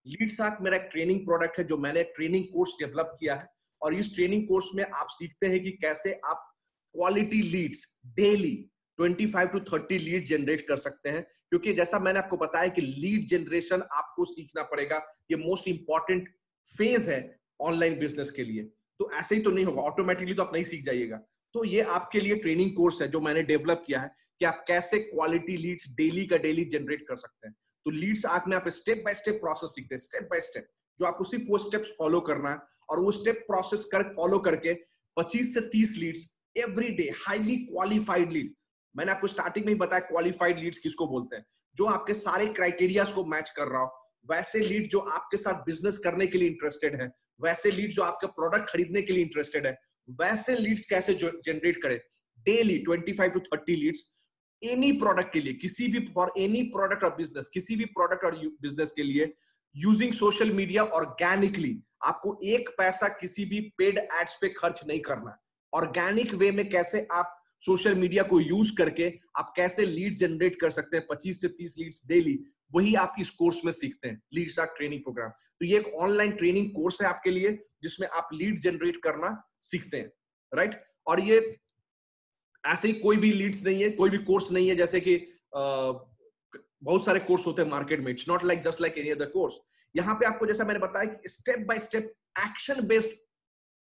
Leads Arc मेरा एक training product है जो मैंने training course develop किया है. और इस training course में आप सीखते हैं कि कैसे आप quality leads daily 25 to 30 lead generate कर सकते हैं. क्योंकि जैसा मैंने आपको बताया कि लीड जनरेशन आपको सीखना पड़ेगा. ये मोस्ट इंपॉर्टेंट फेज है ऑनलाइन बिजनेस के लिए. तो ऐसे ही तो नहीं होगा, ऑटोमेटिकली तो आप नहीं सीख जाइएगा. तो ये आपके लिए ट्रेनिंग कोर्स है जो मैंने डेवलप किया है कि आप कैसे क्वालिटी लीड्स डेली का डेली जनरेट कर सकते हैं. तो लीड्स आर्क में आप स्टेप बाय स्टेप प्रोसेस सीखते हैं, स्टेप बाय स्टेप, जो आपको सिर्फ वो स्टेप्स फॉलो करना है. और वो स्टेप प्रोसेस कर फॉलो करके 25 से 30 leads every day, highly qualified lead. मैंने आपको स्टार्टिंग में ही बताया क्वालिफाइड लीड्स किसको बोलते हैं, जो आपके सारे क्राइटेरियाज को मैच कर रहा हो. वैसे लीड जो आपके साथ बिजनेस करने के लिए इंटरेस्टेड है, वैसे लीड जो आपका प्रोडक्ट खरीदने के लिए इंटरेस्टेड है, वैसे लीड्स कैसे जनरेट करें daily 25 to 30 leads any product के लिए, किसी भी फॉर एनी प्रोडक्ट और बिजनेस, किसी भी प्रोडक्ट और बिजनेस के लिए, यूजिंग सोशल मीडिया ऑर्गेनिकली. आपको एक पैसा किसी भी पेड एड्स पे खर्च नहीं करना. ऑर्गेनिक वे में कैसे आप सोशल मीडिया को यूज करके आप कैसे लीड जनरेट कर सकते हैं 25 से 30 लीड्स डेली, वही आप इस कोर्स में सीखते हैं, लीड्स आर्क ट्रेनिंग प्रोग्राम. तो ये एक ऑनलाइन ट्रेनिंग कोर्स है आपके लिए जिसमें आप लीड जनरेट करना सीखते हैं, राइट. और ये ऐसे ही कोई भी लीड्स नहीं है, कोई भी कोर्स नहीं है जैसे कि बहुत सारे कोर्स होते हैं मार्केट में. It's not like just like any other course. यहाँ पे आपको जैसा मैंने बताया कि step by step action based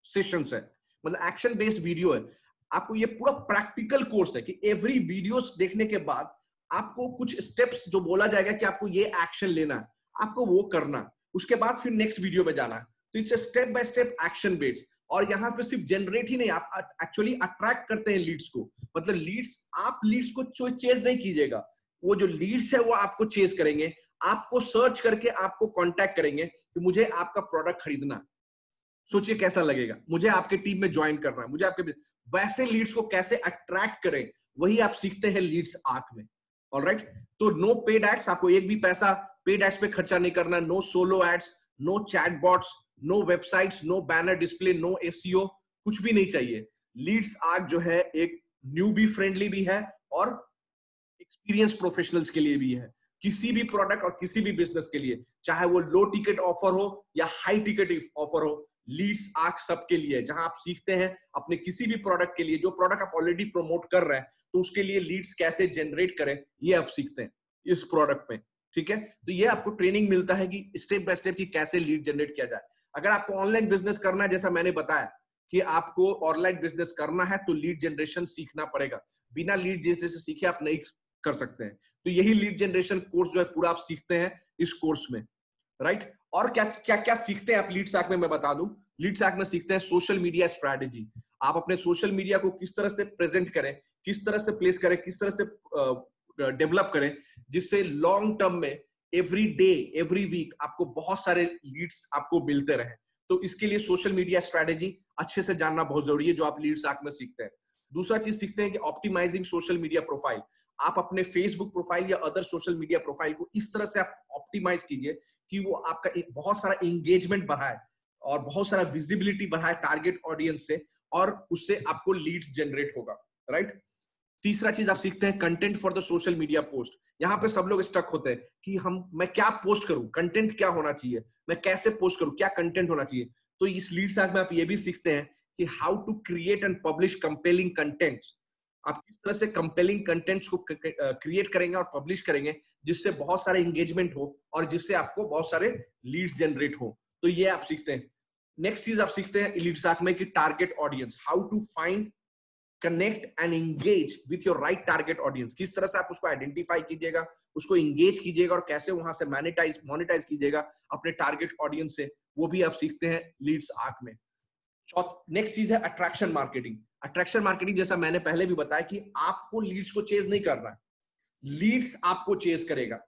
sessions है, मतलब एक्शन बेस्ड वीडियो है. आपको ये पूरा प्रैक्टिकल कोर्स है कि एवरी वीडियोस देखने के बाद आपको कुछ स्टेप्स जो बोला जाएगा कि आपको ये एक्शन लेना है, आपको वो करना है, उसके बाद फिर नेक्स्ट वीडियो में जाना है. तो it's step by step action based. और यहाँ पे सिर्फ जनरेट ही नहीं, आप एक्चुअली अट्रैक्ट करते हैं लीड्स को. मतलब लीड्स, आप लीड्स को चेज नहीं कीजिएगा, वो जो लीड्स है वो आपको चेज करेंगे, आपको सर्च करके आपको कॉन्टैक्ट करेंगे कि मुझे आपका प्रोडक्ट खरीदना है. सोचिए कैसा लगेगा, मुझे आपके टीम में ज्वाइन करना है, मुझे आपके. वैसे लीड्स को कैसे अट्रैक्ट करें वही आप सीखते हैं लीड्स आर्क में. ऑलराइट. तो नो पेड एड्स, आपको एक भी पैसा पेड एड्स पे खर्चा नहीं करना. No solo ads, no chatbots, no websites, no banner display, no SEO, कुछ भी नहीं चाहिए. लीड्स आर्क जो है एक न्यूबी फ्रेंडली भी है और एक्सपीरियंस प्रोफेशनल्स के लिए भी है. किसी भी प्रोडक्ट और किसी भी बिजनेस के लिए, चाहे वो लो टिकट ऑफर हो या हाई टिकट ऑफर हो, लीड्स आर्क सबके लिए, जहां आप सीखते हैं अपने किसी भी प्रोडक्ट के लिए, जो प्रोडक्ट आप ऑलरेडी प्रमोट कर रहे हैं, तो उसके लिए लीड्स कैसे जनरेट करें, ये आप सीखते हैं इस प्रोडक्ट में. ठीक है. तो ये आपको ट्रेनिंग मिलता है कि स्टेप बाय स्टेप की कैसे लीड जनरेट किया जाए. अगर आपको ऑनलाइन बिजनेस करना है, जैसा मैंने बताया कि आपको ऑनलाइन बिजनेस करना है, तो लीड जनरेशन सीखना पड़ेगा. बिना लीड जैसे सीखे आप नहीं कर सकते हैं. तो यही लीड जनरेशन कोर्स जो है पूरा आप सीखते हैं इस कोर्स में, राइट. और क्या क्या क्या सीखते हैं आप लीड्स आर्क में, मैं बता दूं. लीड्स आर्क में सीखते हैं सोशल मीडिया स्ट्रैटेजी. आप अपने सोशल मीडिया को किस तरह से प्रेजेंट करें, किस तरह से प्लेस करें, किस तरह से डेवलप करें, जिससे लॉन्ग टर्म में एवरी डे एवरी वीक आपको बहुत सारे लीड्स आपको मिलते रहे. तो इसके लिए सोशल मीडिया स्ट्रैटेजी अच्छे से जानना बहुत जरूरी है, जो आप लीड्स आर्क में सीखते हैं. दूसरा चीज सीखते हैं कि ऑप्टिमाइजिंग सोशल मीडिया प्रोफाइल। आप अपने फेसबुक प्रोफाइल या अदर सोशल मीडिया प्रोफाइल को इस तरह से आप ऑप्टिमाइज कीजिए कि वो आपका बहुत सारा एंगेजमेंट बढ़ाए और बहुत सारा विजिबिलिटी बढ़ाए टारगेट ऑडियंस से, और उससे आपको लीड्स जनरेट होगा, राइट। तीसरा चीज आप सीखते हैं content for the social media post. यहाँ पे सब लोग स्टक होते हैं कि मैं क्या पोस्ट करूं, कंटेंट क्या होना चाहिए, मैं कैसे पोस्ट करूं, क्या कंटेंट होना चाहिए। तो इस लीड साथ में आप ये भी सीखते हैं कि how to create and publish compelling contents. आप किस तरह से कंपेलिंग कंटेंट्स को क्रिएट करेंगे और पब्लिश करेंगे जिससे बहुत सारे एंगेजमेंट हो और जिससे आपको बहुत सारे लीड्स जनरेट हो। तो ये आप सीखते हैं। नेक्स्ट चीज आप सीखते हैं लीड साथ में कि target audience, how to find, connect and engage with your right target audience. किस तरह से आप उसको आइडेंटिफाई कीजिएगा, उसको एंगेज कीजिएगा और कैसे वहां से मोनेटाइज कीजिएगा अपने टारगेट ऑडियंस से, वो भी आप सीखते हैं लीड्स आर्क में। नेक्स्ट चीज है अट्रैक्शन मार्केटिंग। अट्रैक्शन मार्केटिंग जैसा मैंने पहले भी बताया कि आपको लीड्स को चेज नहीं करना है, लीड्स आपको चेज करेगा।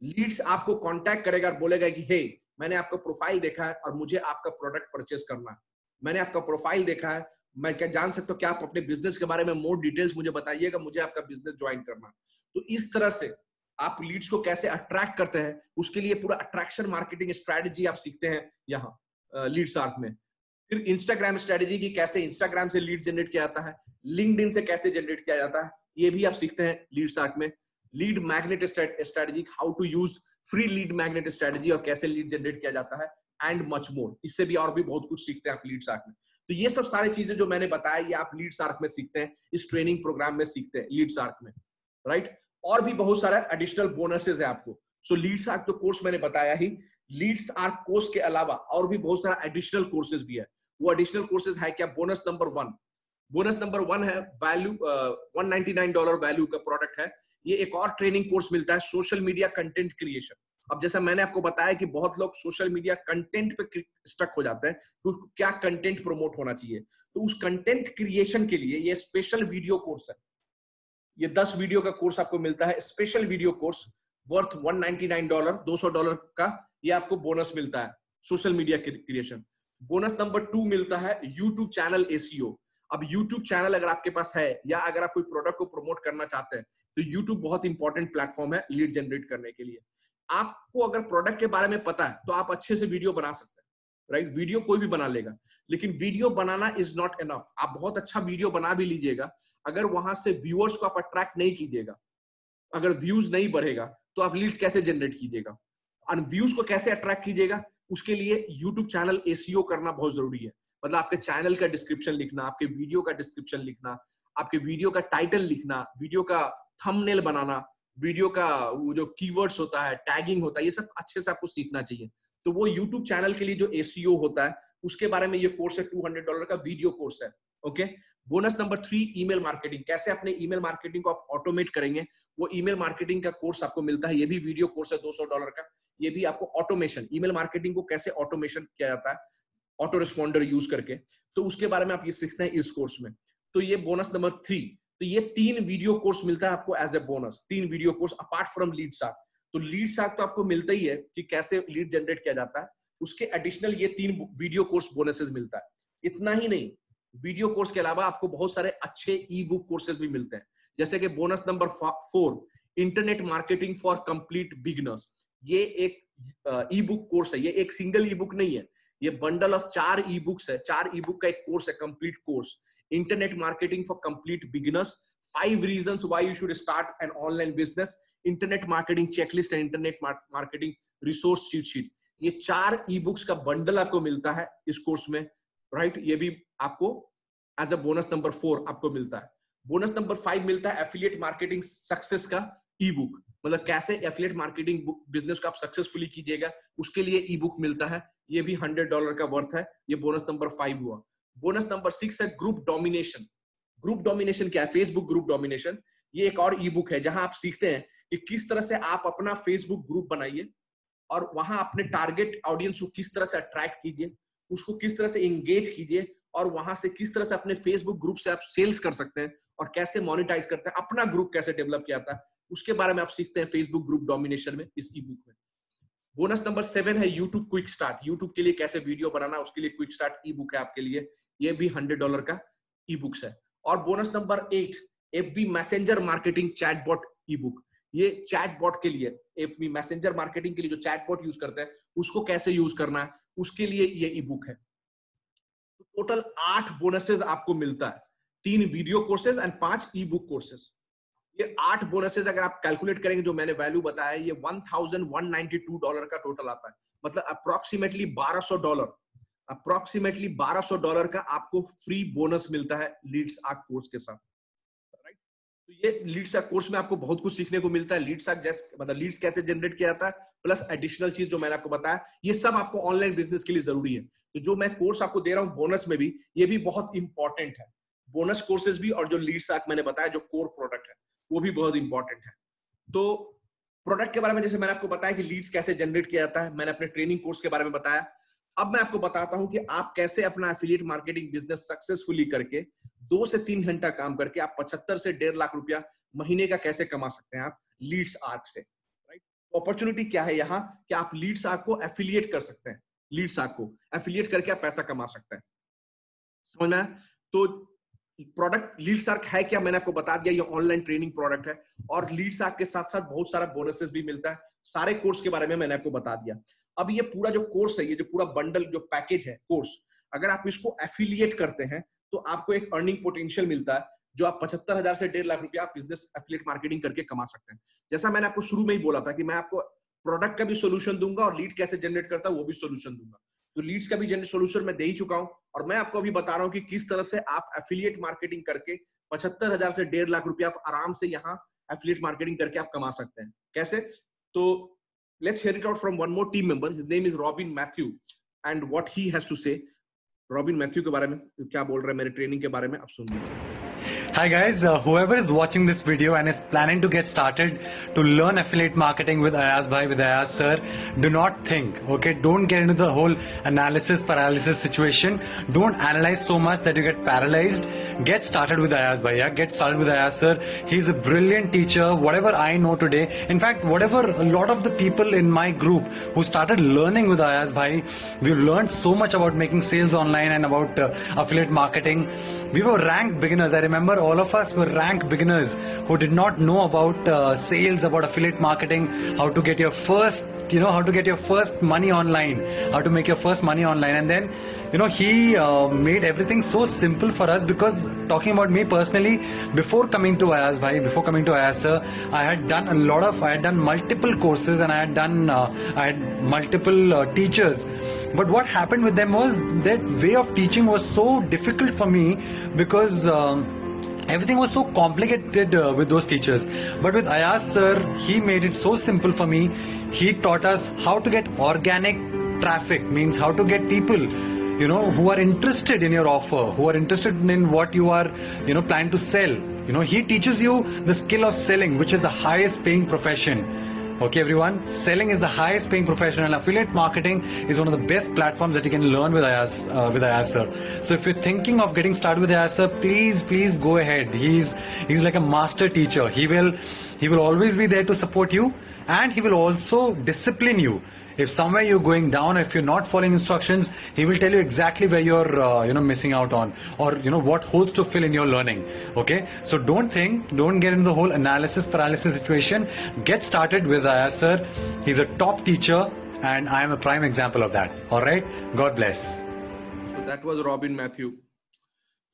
लीड्स आपको कांटेक्ट करेगा और बोलेगा कि हे, मैंने आपका प्रोफाइल देखा है और मुझे आपका प्रोडक्ट परचेस करना है। मैंने आपका प्रोफाइल देखा है, मैं क्या जान सकता हूँ क्या आप अपने बिजनेस के बारे में मोर डिटेल्स मुझे बताइएगा, मुझे आपका बिजनेस ज्वाइन करना है। तो इस तरह से आप लीड्स को कैसे अट्रैक्ट करते हैं, उसके लिए पूरा अट्रैक्शन मार्केटिंग स्ट्रेटजी आप सीखते हैं यहाँ लीड्स आर्क में। फिर इंस्टाग्राम स्ट्रेटजी की, कैसे इंस्टाग्राम से लीड जनरेट किया जाता है, लिंक्डइन से कैसे जनरेट किया जाता है, ये भी आप सीखते हैं लीड्स आर्क में। Lead magnet strategy, how to use free lead magnet strategy और कैसे लीड जनरेट किया जाता है, एंड मच मोर। इससे भी और भी बहुत कुछ सीखते हैं आप लीड्स आर्क में। तो ये सब सारी चीजें जो मैंने बताया ये आप लीड्स आर्क में सीखते हैं, इस ट्रेनिंग प्रोग्राम में सीखते हैं लीड्स आर्क में, राइट। और भी बहुत सारा एडिशनल बोनसेस है आपको। सो लीड्स आर्क तो कोर्स मैंने बताया ही, लीड्स आर्क कोर्स के अलावा और भी बहुत सारा एडिशनल कोर्सेज भी है। वो एडिशनल कोर्सेज है क्या? Bonus number 1। बोनस नंबर 1 है वैल्यू, $199 वैल्यू का प्रोडक्ट है। ये एक और ट्रेनिंग कोर्स मिलता है, सोशल मीडिया कंटेंट क्रिएशन। अब जैसा मैंने आपको बताया कि बहुत लोग सोशल मीडिया कंटेंट पे स्टक हो जाते हैं, तो क्या कंटेंट प्रमोट होना चाहिए। तो उस कंटेंट क्रिएशन के लिए ये स्पेशल वीडियो कोर्स है। ये 10 वीडियो का कोर्स आपको मिलता है, स्पेशल वीडियो कोर्स वर्थ $199, $200 का। ये आपको बोनस मिलता है social media creation. Bonus number 2 मिलता है यूट्यूब चैनल एसईओ। अब यूट्यूब चैनल अगर आपके पास है या अगर आप कोई प्रोडक्ट को प्रमोट करना चाहते हैं तो यूट्यूब बहुत इंपॉर्टेंट प्लेटफॉर्म है लीड जनरेट करने के लिए। आपको अगर प्रोडक्ट के बारे में पता है तो आप अच्छे से वीडियो बना सकते हैं, राइट। वीडियो कोई भी बना लेगा, लेकिन video banana is not enough. आप बहुत अच्छा वीडियो बना भी लीजिएगा, अगर वहां से व्यूअर्स को आप अट्रैक्ट नहीं कीजिएगा, अगर व्यूज नहीं बढ़ेगा तो आप लीड्स कैसे जनरेट कीजिएगा। और व्यूज को कैसे अट्रैक्ट कीजिएगा, उसके लिए यूट्यूब चैनल एसईओ करना बहुत जरूरी है। मतलब आपके चैनल का डिस्क्रिप्शन लिखना, आपके वीडियो का डिस्क्रिप्शन लिखना, आपके वीडियो का टाइटल लिखना, वीडियो का थंबनेल बनाना, वीडियो का वो जो कीवर्ड्स होता है, टैगिंग होता है, ये सब अच्छे से आपको सीखना चाहिए। तो वो यूट्यूब चैनल के लिए जो एसईओ होता है उसके बारे में ये कोर्स है, $200 का वीडियो कोर्स है, okay. Bonus number 3 email marketing. कैसे अपने ईमेल मार्केटिंग को आप ऑटोमेट करेंगे, वो ईमेल मार्केटिंग का कोर्स आपको मिलता है। ये भी वीडियो कोर्स है $200 का। ये भी आपको ऑटोमेशन, ईमेल मार्केटिंग को कैसे ऑटोमेशन किया जाता है ऑटो रिस्पॉन्डर यूज करके, तो उसके बारे में आप ये सीखते हैं इस कोर्स में। तो ये बोनस नंबर 3। तो ये 3 वीडियो कोर्स मिलता है आपको as a bonus, 3 video course apart from leads ark. तो लीड्स आर्क तो आपको मिलता ही है कि कैसे लीड जनरेट किया जाता है, उसके एडिशनल ये 3 वीडियो कोर्स बोनसेस मिलता है। इतना ही नहीं, वीडियो कोर्स के अलावा आपको बहुत सारे अच्छे ई बुक कोर्सेज भी मिलते हैं, जैसे कि bonus number 4 internet marketing for complete beginners. ये एक ई बुक कोर्स है, ये एक सिंगल ई बुक नहीं है, ये बंडल ऑफ 4 ई बुक्स है। 4 ई बुक का एक कोर्स है, complete course, internet marketing for complete beginners, 5 reasons why you should start an online business, internet marketing checklist and internet marketing resource cheat sheet. ये 4 e books का bundle आपको मिलता है इस कोर्स में, राइट। ये भी आपको एज अ बोनस नंबर 4 आपको मिलता है। बोनस नंबर 5 मिलता है एफिलिएट मार्केटिंग सक्सेस का ई बुक, मतलब कैसे एफिलिएट मार्केटिंग बिजनेस को आप सक्सेसफुली कीजिएगा, उसके लिए ई बुक मिलता है। ये भी $100 का वर्थ है। ये बोनस नंबर 5 हुआ। बोनस नंबर 6 है ग्रुप डोमिनेशन। ग्रुप डोमिनेशन क्या है? Facebook group domination. ये एक और ई बुक है जहां आप सीखते हैं कि किस तरह से आप अपना फेसबुक ग्रुप बनाइए और वहां अपने टारगेट ऑडियंस को किस तरह से अट्रैक्ट कीजिए, उसको किस तरह से एंगेज कीजिए और वहां से किस तरह से अपने फेसबुक ग्रुप से आप सेल्स कर सकते हैं और कैसे मोनेटाइज करते हैं, अपना ग्रुप कैसे डेवलप किया जाता है, उसके बारे में आप सीखते हैं फेसबुक ग्रुप डोमिनेशन में, इस ई बुक में। बोनस नंबर 7 है यूट्यूब क्विक स्टार्ट। यूट्यूब के लिए कैसे वीडियो बनाना, उसके लिए क्विक स्टार्ट ई बुक है आपके लिए। ये भी $100 का ई बुक्स है। और bonus number 8, FB messenger marketing chatbot ई बुक। ये चैटबॉट के लिए, एफबी मैसेंजर मार्केटिंग के लिए जो चैटबॉट यूज करते हैं उसको कैसे यूज करना है, उसके लिए ये ई बुक है। टोटल 8 बोनसेस आपको मिलता है, 3 video courses and 5 E book courses. ये 8 बोनसेस अगर आप कैलकुलेट करेंगे, जो मैंने वैल्यू बताया, ये $1192 का टोटल आता है। मतलब अप्रोक्सीमेटली $1200 का आपको फ्री बोनस मिलता है लीड्स आर्क कोर्स के साथ, राइट। तो ये लीड्स आर्क कोर्स में आपको बहुत कुछ सीखने को मिलता है। लीड्स आर्क मतलब लीड्स कैसे जनरेट किया जाता है, प्लस एडिशनल चीज जो मैंने आपको बताया, ये सब आपको ऑनलाइन बिजनेस के लिए जरूरी है। तो जो मैं कोर्स आपको दे रहा हूं बोनस में भी, ये भी बहुत इंपॉर्टेंट है। बोनस कोर्सेज भी और जो लीड्स आर्क मैंने बताया जो कोर प्रोडक्ट है वो भी बहुत इंपॉर्टेंट है। तो प्रोडक्ट के बारे में जैसे मैंने आपको बताया कि लीड्स कैसे जनरेट किया जाता है, मैंने अपने ट्रेनिंग कोर्स के बारे में बताया। अब मैं आपको बताता हूं कि आप कैसे अपना एफिलिएट मार्केटिंग बिजनेस सक्सेसफुली करके 2 से 3 घंटा काम करके आप 75 से 1.5 लाख रुपया महीने का कैसे कमा सकते हैं आप लीड्स आर्क से, राइट। अपॉर्चुनिटी क्या है यहाँ कि आप लीड्स आर्क को एफिलिएट कर सकते हैं, लीड्स आर्क को एफिलिएट करके आप पैसा कमा सकते हैं, समझ में आया? तो प्रोडक्ट लीड्स आर्क है क्या, मैंने आपको बता दिया, ये ऑनलाइन ट्रेनिंग प्रोडक्ट है और लीड्स आर्क के साथ साथ बहुत सारा बोनसेस भी मिलता है। सारे कोर्स के बारे में मैंने आपको बता दिया। अब ये पूरा जो कोर्स है, ये जो पूरा बंडल जो पैकेज है कोर्स, अगर आप इसको एफिलिएट करते हैं तो आपको एक अर्निंग पोटेंशियल मिलता है जो आप 75,000 से 1.5 लाख रुपया आप बिजनेस एफिलिएट मार्केटिंग करके कमा सकते हैं। जैसा मैंने आपको शुरू में ही बोला था कि मैं आपको प्रोडक्ट का भी सोल्यूशन दूंगा और लीड कैसे जनरेट करता है वो भी सोल्यूशन दूंगा। तो लीड्स का भी जनरेट सोल्यूशन मैं दे ही चुका हूं और मैं आपको अभी बता रहा हूं कि किस तरह से आप एफिलिएट मार्केटिंग करके 75,000 से 1.5 लाख रुपया आप आराम से यहाँ एफिलिएट मार्केटिंग करके आप कमा सकते हैं। कैसे? तो let's hear it out from one more team member. His name is Robin Matthew and what he has to say. Robin Matthew के बारे में क्या बोल रहा है मेरे ट्रेनिंग के बारे में आप सुन लीजिए। Hi guys, whoever is watching this video and is planning to get started to learn affiliate marketing with Ayaz Bhai, with Ayaz sir, do not think, okay? Don't get into the whole analysis paralysis situation. Don't analyze so much that you get paralyzed. Get started with Ayaz Bhai, yeah? Get started with Ayaz sir. He's a brilliant teacher. Whatever I know today, in fact, whatever a lot of the people in my group who started learning with Ayaz Bhai, we've learned so much about making sales online and about affiliate marketing. We were ranked beginners. I remember all of us were ranked beginners who did not know about sales, about affiliate marketing, how to get your first, how to get your first money online, how to make your first money online. And then, he made everything so simple for us, because talking about me personally, before coming to Ayaz Bhai, before coming to Ayaz sir, I had done multiple courses and I had multiple teachers. But what happened with them was that way of teaching was so difficult for me because everything was so complicated with those teachers. But with Ayaz sir, he made it so simple for me. He taught us how to get organic traffic, means how to get people, who are interested in your offer, who are interested in what you are, planning to sell. He teaches you the skill of selling, which is the highest paying profession. Okay, everyone, selling is the highest paying profession, and affiliate marketing is one of the best platforms that you can learn with Ayaz sir. So if you're thinking of getting started with Ayaz sir, please go ahead. He's like a master teacher. He will always be there to support you, and he will also discipline you. If somewhere you're going down, if you're not following instructions, he will tell you exactly where you're missing out on, or what holes to fill in your learning. Okay, so don't get into the whole analysis paralysis situation. Get started with Ayaz sir. He's a top teacher and I am a prime example of that. All right, God bless. So that was Robin Matthew.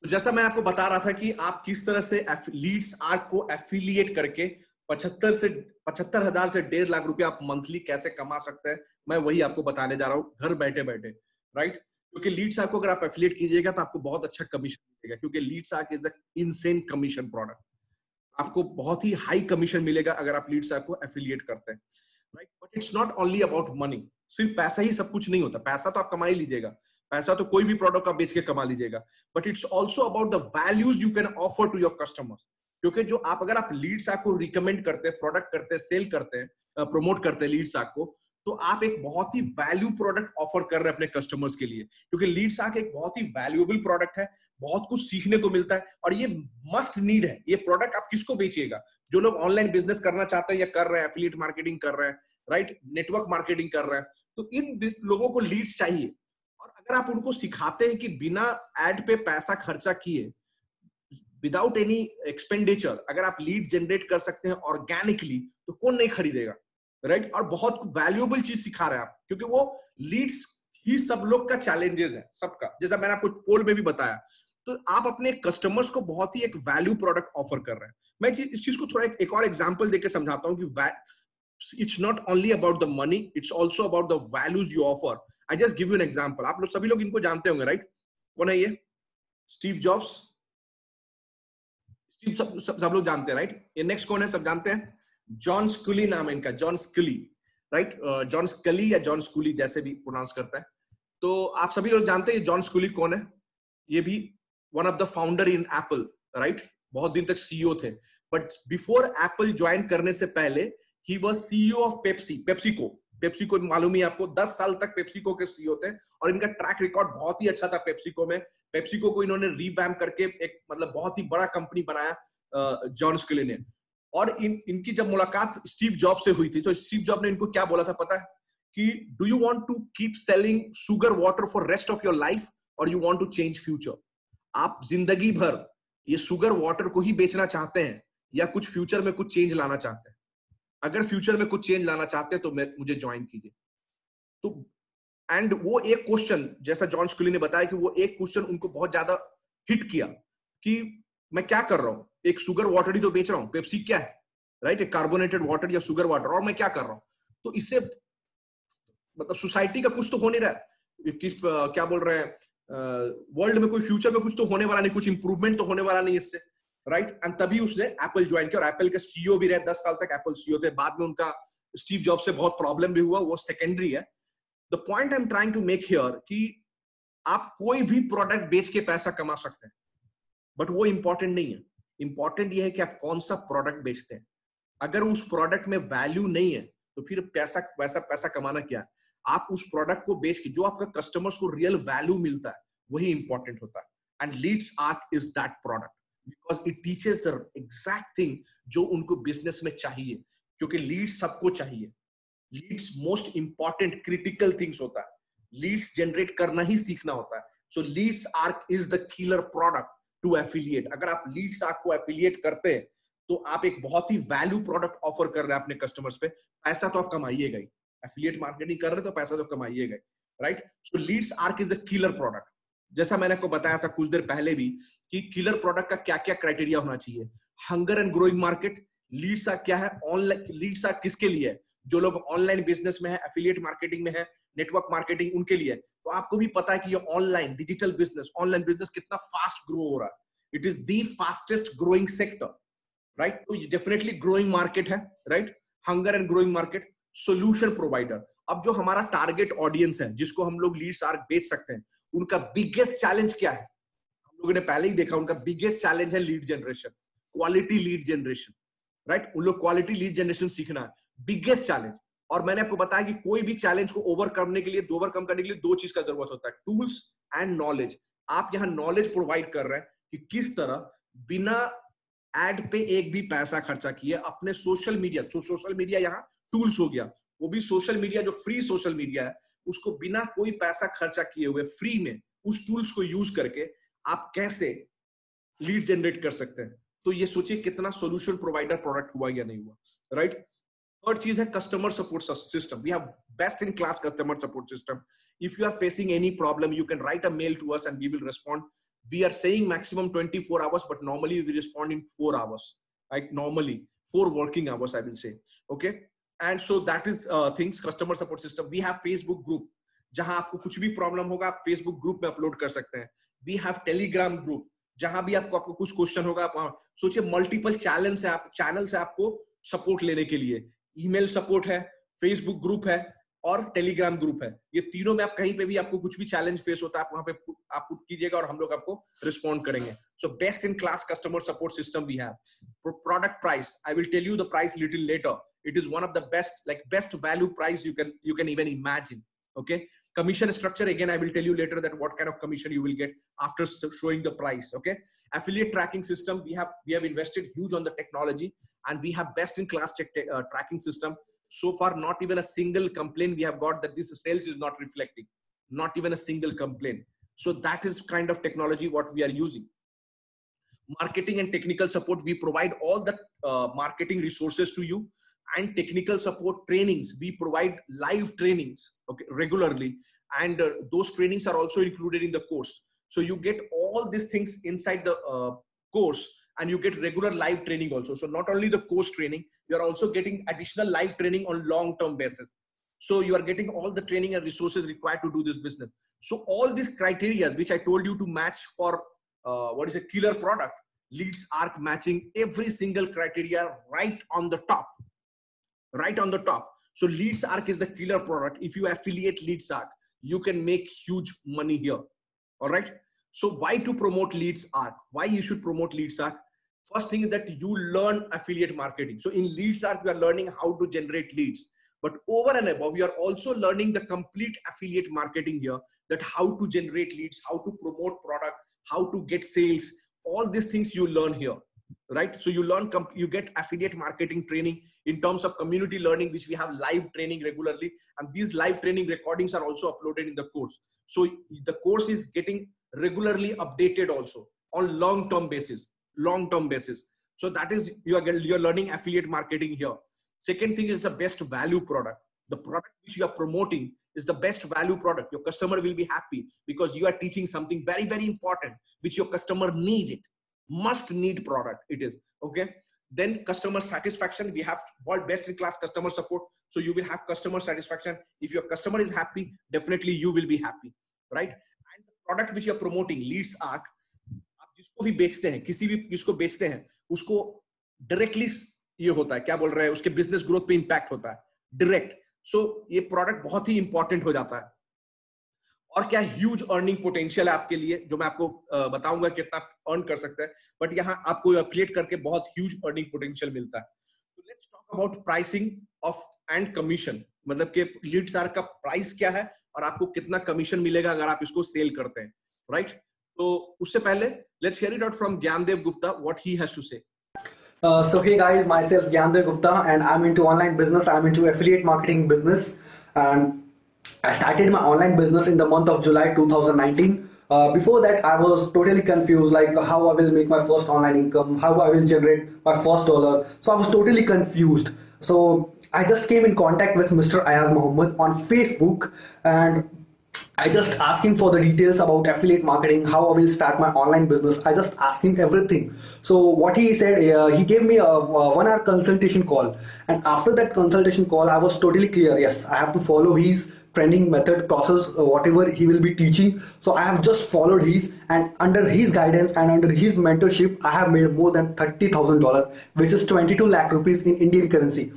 तो जैसा मैं आपको बता रहा था कि आप किस तरह से लीड्स आर्क को एफिलिएट करके 75,000 से 1.5 लाख रुपया आप मंथली कैसे कमा सकते हैं, मैं वही आपको बताने जा रहा हूं घर बैठे बैठे, राइट। क्योंकि लीड्स आर्क को अगर आप एफिलिएट कीजिएगा तो आपको बहुत अच्छा कमीशन मिलेगा, क्योंकि leads arc is the insane commission product. आपको बहुत ही हाई कमीशन मिलेगा अगर आप लीड्स आर्क को एफिलिएट करते हैं, right. But it's not only about money. सिर्फ पैसा ही सब कुछ नहीं होता। पैसा तो आप कमा ही लीजिएगा, पैसा तो कोई भी प्रोडक्ट आप बेच के कमा लीजिएगा, but it's also about the values you can offer to your customers. क्योंकि जो आप अगर आप लीड्स आर्क को रिकमेंड करते हैं, प्रोडक्ट करते हैं, सेल करते हैं, प्रमोट करते हैं लीड्स आर्क को, तो आप एक बहुत ही वैल्यू प्रोडक्ट ऑफर कर रहे हैं अपने कस्टमर्स के लिए। क्योंकि लीड्स आर्क एक बहुत ही वैल्यूएबल प्रोडक्ट है, बहुत कुछ सीखने को मिलता है और ये मस्ट नीड है। ये प्रोडक्ट आप किसको बेचिएगा? जो लोग ऑनलाइन बिजनेस करना चाहते हैं या कर रहे हैं, एफिलिएट मार्केटिंग कर रहे हैं, राइट, नेटवर्क मार्केटिंग कर रहे हैं, तो इन लोगों को लीड्स चाहिए। और अगर आप उनको सिखाते हैं कि बिना एड पे पैसा खर्चा किए विदाउट एनी एक्सपेंडिचर अगर आप लीड जनरेट कर सकते हैं ऑर्गेनिकली, तो कौन नहीं खरीदेगा, राइट? और बहुत वैल्यूएबल चीज सिखा रहे हैं आप, क्योंकि वो लीड्स ही सब लोग का चैलेंजेस है, सबका, जैसा मैंने आपको पोल में भी बताया। तो आप अपने कस्टमर्स को बहुत ही एक वैल्यू प्रोडक्ट ऑफर कर रहे हैं। मैं इस चीज को थोड़ा एक और एग्जांपल देके समझाता हूं कि it's not only about the money, it's also about the values you offer. I just give you an example. आप लोग सभी लोग इनको जानते होंगे, राइट? कौन है ये? Steve jobs. स्टीव सब लोग जानते हैं, राइट? ये नेक्स्ट कौन है? सब जानते हैं। जॉन स्कूली नाम है इनका, जॉन स्कूली, राइट? जॉन स्कली या जॉन स्कूली जैसे भी प्रोनाउंस करता है। तो आप सभी लोग जानते हैं जॉन स्कूली कौन है? ये भी one of the founder in Apple, right? बहुत दिन तक सीईओ थे, बट बिफोर एप्पल ज्वाइन करने से पहले he was CEO of PepsiCo. PepsiCo मालूम ही आपको, 10 साल तक पेप्सिको के सीईओ थे और इनका ट्रैक रिकॉर्ड बहुत ही अच्छा था पेप्सिको में। पेप्सिको को इन्होंने रीवैम्प करके एक मतलब बहुत ही बड़ा कंपनी बनाया जॉन स्किली ने। और इनकी जब मुलाकात स्टीव जॉब से हुई थी, तो स्टीव जॉब ने इनको क्या बोला था पता है? कि do you want to keep selling sugar water for rest of your life और you want to change future? आप जिंदगी भर ये शुगर वाटर को ही बेचना चाहते हैं या कुछ फ्यूचर में कुछ चेंज लाना चाहते हैं? अगर फ्यूचर में कुछ चेंज लाना चाहते हैं तो मुझे ज्वाइन कीजिए। तो एंड वो एक क्वेश्चन, जैसा जॉन स्कूली ने बताया कि वो एक क्वेश्चन उनको बहुत ज्यादा हिट किया कि मैं क्या कर रहा हूं, एक शुगर वाटर ही तो बेच रहा हूं, पेप्सी क्या है, राइट? एक कार्बोनेटेड वाटर या शुगर वाटर, और मैं क्या कर रहा हूं? तो इससे मतलब सोसाइटी का कुछ तो हो नहीं रहा है, क्या बोल रहे हैं, वर्ल्ड में कोई फ्यूचर में कुछ तो होने वाला नहीं, कुछ इंप्रूवमेंट तो होने वाला नहीं इससे, राइट? एंड तभी उसने एप्पल ज्वाइन किया और एप्पल के सीईओ भी रहे, 10 साल तक एप्पल सीईओ थे। बाद में उनका स्टीव जॉब से बहुत प्रॉब्लम भी हुआ, वो सेकेंडरी है। The point I am trying to make here कि आप कोई भी प्रोडक्ट बेच के पैसा कमा सकते हैं, बट वो इंपॉर्टेंट नहीं है। इंपॉर्टेंट ये है कि आप कौन सा प्रोडक्ट बेचते हैं। अगर उस प्रोडक्ट में वैल्यू नहीं है तो फिर पैसा कमाना क्या है? आप उस प्रोडक्ट को बेच के जो आपका कस्टमर्स को रियल वैल्यू मिलता है वही इंपॉर्टेंट होता है। And Leads arc is that product, because it teaches the exact thing जो उनको बिजनेस में चाहिए, क्योंकि लीड्स सबको चाहिए। Leads most important critical things होता है। लीड्स जनरेट करना ही सीखना होता है। So Leads arc is the killer product to affiliate. अगर आप लीड्स आर्क को एफिलिएट करते हैं तो आप एक बहुत ही वैल्यू प्रोडक्ट ऑफर कर रहे हैं अपने कस्टमर्स पे। पैसा तो आप कमाइएगा ही, एफिलिएट मार्केटिंग कर रहे तो पैसा तो कमाइएगा, right? So Leads arc is a killer product. जैसा मैंने आपको बताया था कुछ देर पहले भी कि किलर प्रोडक्ट का क्या क्या क्राइटेरिया होना चाहिए। Hunger and growing market. Leads ark क्या है? ऑनलाइन लीड्स आर्क किसके लिए है? जो लोग ऑनलाइन बिजनेस में है, एफिलिएट मार्केटिंग में है, नेटवर्क मार्केटिंग, उनके लिए। तो आपको भी पता है कि ये online digital business, online business कितना फास्ट ग्रो हो रहा है। It is the fastest growing sector, right? तो डेफिनेटली ग्रोइंग मार्केट है, right? Hunger and growing market. Solution provider. अब जो हमारा टारगेट ऑडियंस है जिसको हम लोग लीड्स आर्क बेच सकते हैं, उनका बिगेस्ट चैलेंज क्या है? हम लोगों ने पहले ही देखा, उनका बिगेस्ट चैलेंज है lead generation, quality lead generation, right? उन लोग क्वालिटी लीड जनरेशन सीखना है, बिगेस्ट चैलेंज। और मैंने आपको बताया कि कोई भी चैलेंज को ओवरकम करने के लिए दो चीज का जरूरत होता है, टूल्स एंड नॉलेज। आप यहाँ नॉलेज प्रोवाइड कर रहे हैं कि किस तरह बिना एड पे एक भी पैसा खर्चा किए अपने सोशल मीडिया यहाँ टूल्स हो गया, वो भी सोशल मीडिया जो फ्री सोशल मीडिया है, उसको बिना कोई पैसा खर्चा किए हुए फ्री में उस टूल्स को यूज करके आप कैसे लीड जनरेट कर सकते हैं। तो ये सोचिए कितना सोल्यूशन प्रोवाइडर प्रोडक्ट हुआ या नहीं हुआ, राइट? थर्ड चीज है customer support system. We have best in class customer support system. If you are facing any problem, you can write a mail to us and we will respond. We are saying maximum 24 hours, but normally we respond in 4 hours. Like normally 4 working hours, I will say. Okay. And so that is things, customer support system. We have Facebook group. जहां आपको कुछ भी problem होगा आप Facebook group में upload कर सकते हैं. वी हैव टेलीग्राम ग्रुप, जहां भी आपको कुछ क्वेश्चन होगा आप सोचिए मल्टीपल चैनल से आपको सपोर्ट लेने के लिए ईमेल सपोर्ट है, फेसबुक ग्रुप है और टेलीग्राम ग्रुप है. ये तीनों में आप कहीं पे भी आपको कुछ भी चैलेंज फेस होता है आप वहां पे आप पुट कीजिएगा और हम लोग आपको रिस्पॉन्ड करेंगे. So best in class customer support system we have. Product price, I will tell you the price little later. It is one of the best value price you can even imagine. Okay, commission structure, again I will tell you later that what kind of commission you will get after showing the price. Okay, affiliate tracking system, we have invested huge on the technology and we have best in class tracking system. So far not even a single complaint we have got that this sales is not reflecting, not even a single complaint. So that is kind of technology what we are using. Marketing and technical support, we provide all the marketing resources to you, and technical support trainings, we provide live trainings, okay, regularly, and those trainings are also included in the course. So you get all these things inside the course, and you get regular live training also. So not only the course training, you are also getting additional live training on long-term basis. So you are getting all the training and resources required to do this business. So all these criteria which I told you to match for what is a killer product, Leads Arc matching every single criteria right on the top, right on the top. So Leads Arc is the killer product. If you affiliate Leads Arc, you can make huge money here. All right. So why to promote Leads Arc? Why you should promote Leads Arc? First thing is that you learn affiliate marketing. So in Leads Arc, we are learning how to generate leads. But over and above, we are also learning the complete affiliate marketing here, that how to generate leads, how to promote product, how to get sales, all these things you learn here, right? So you learn, you get affiliate marketing training in terms of community learning, which we have live training regularly. And these live training recordings are also uploaded in the course. So the course is getting regularly updated also on long-term basis, So that is, you're learning affiliate marketing here. Second thing is the best value product. The product which you are promoting is the best value product. Your customer will be happy because you are teaching something very, very important, which your customer need it. Must need product it is. Okay. Then customer satisfaction. We have world best in class customer support. So you will have customer satisfaction. If your customer is happy, definitely you will be happy. Right. And the product which you are promoting, Leads Arc, आप जिसको भी बेचते हैं, किसी भी जिसको बेचते हैं, उसको डायरेक्टली ये होता है, क्या बोल रहे हैं, उसके बिजनेस ग्रोथ पे इंपैक्ट होता है डायरेक्ट. सो ये प्रोडक्ट बहुत ही इंपॉर्टेंट हो जाता है. और क्या ह्यूज अर्निंग पोटेंशियल है आपके लिए, जो मैं आपको बताऊंगा कितना अर्न कर सकते हैं. बट यहाँ आपको एफिलिएट करके बहुत ह्यूज अर्निंग पोटेंशियल मिलता है. तो let's talk about pricing of and commission. मतलब कि लीड्स आर्क का प्राइस क्या है और आपको कितना कमीशन मिलेगा अगर आप इसको सेल करते हैं, राइट? तो उससे पहले let's hear it out from Gyandev Gupta what he has to say. So hey guys, myself Gyandev Gupta, and I'm into online business. I'm into affiliate marketing business, and I started my online business in the month of July 2019. Before that, I was totally confused, like how I will make my first online income, how I will generate my first dollar. So I was totally confused. So I just came in contact with Mr. Ayaz Mohammed on Facebook, and I just asked him for the details about affiliate marketing, how I will start my online business. I just asked him everything. So what he said, he gave me a 1-hour consultation call. And after that consultation call, I was totally clear. Yes, I have to follow his training method, process, whatever he will be teaching. So I have just followed his, and under his guidance and under his mentorship, I have made more than $30,000, which is 22 lakh rupees in Indian currency.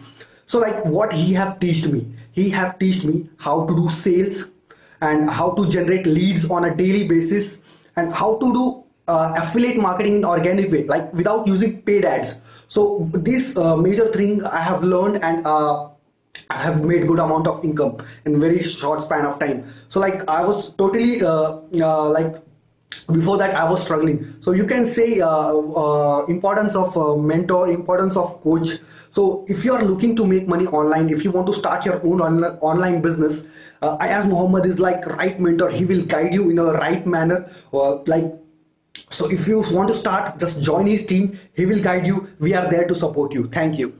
So like what he have taught me, he have taught me how to do sales, and how to generate leads on a daily basis, and how to do affiliate marketing in organic way, like without using paid ads. So this major thing I have learned, and I have made good amount of income in very short span of time. So like I was totally like before that I was struggling. So you can say importance of mentor, importance of coach. So if you are looking to make money online, if you want to start your own online business, Ayaz Mohammed is like right mentor. He will guide you in a right manner. So if you want to start, just join his team. He will guide you. We are there to support you. Thank you.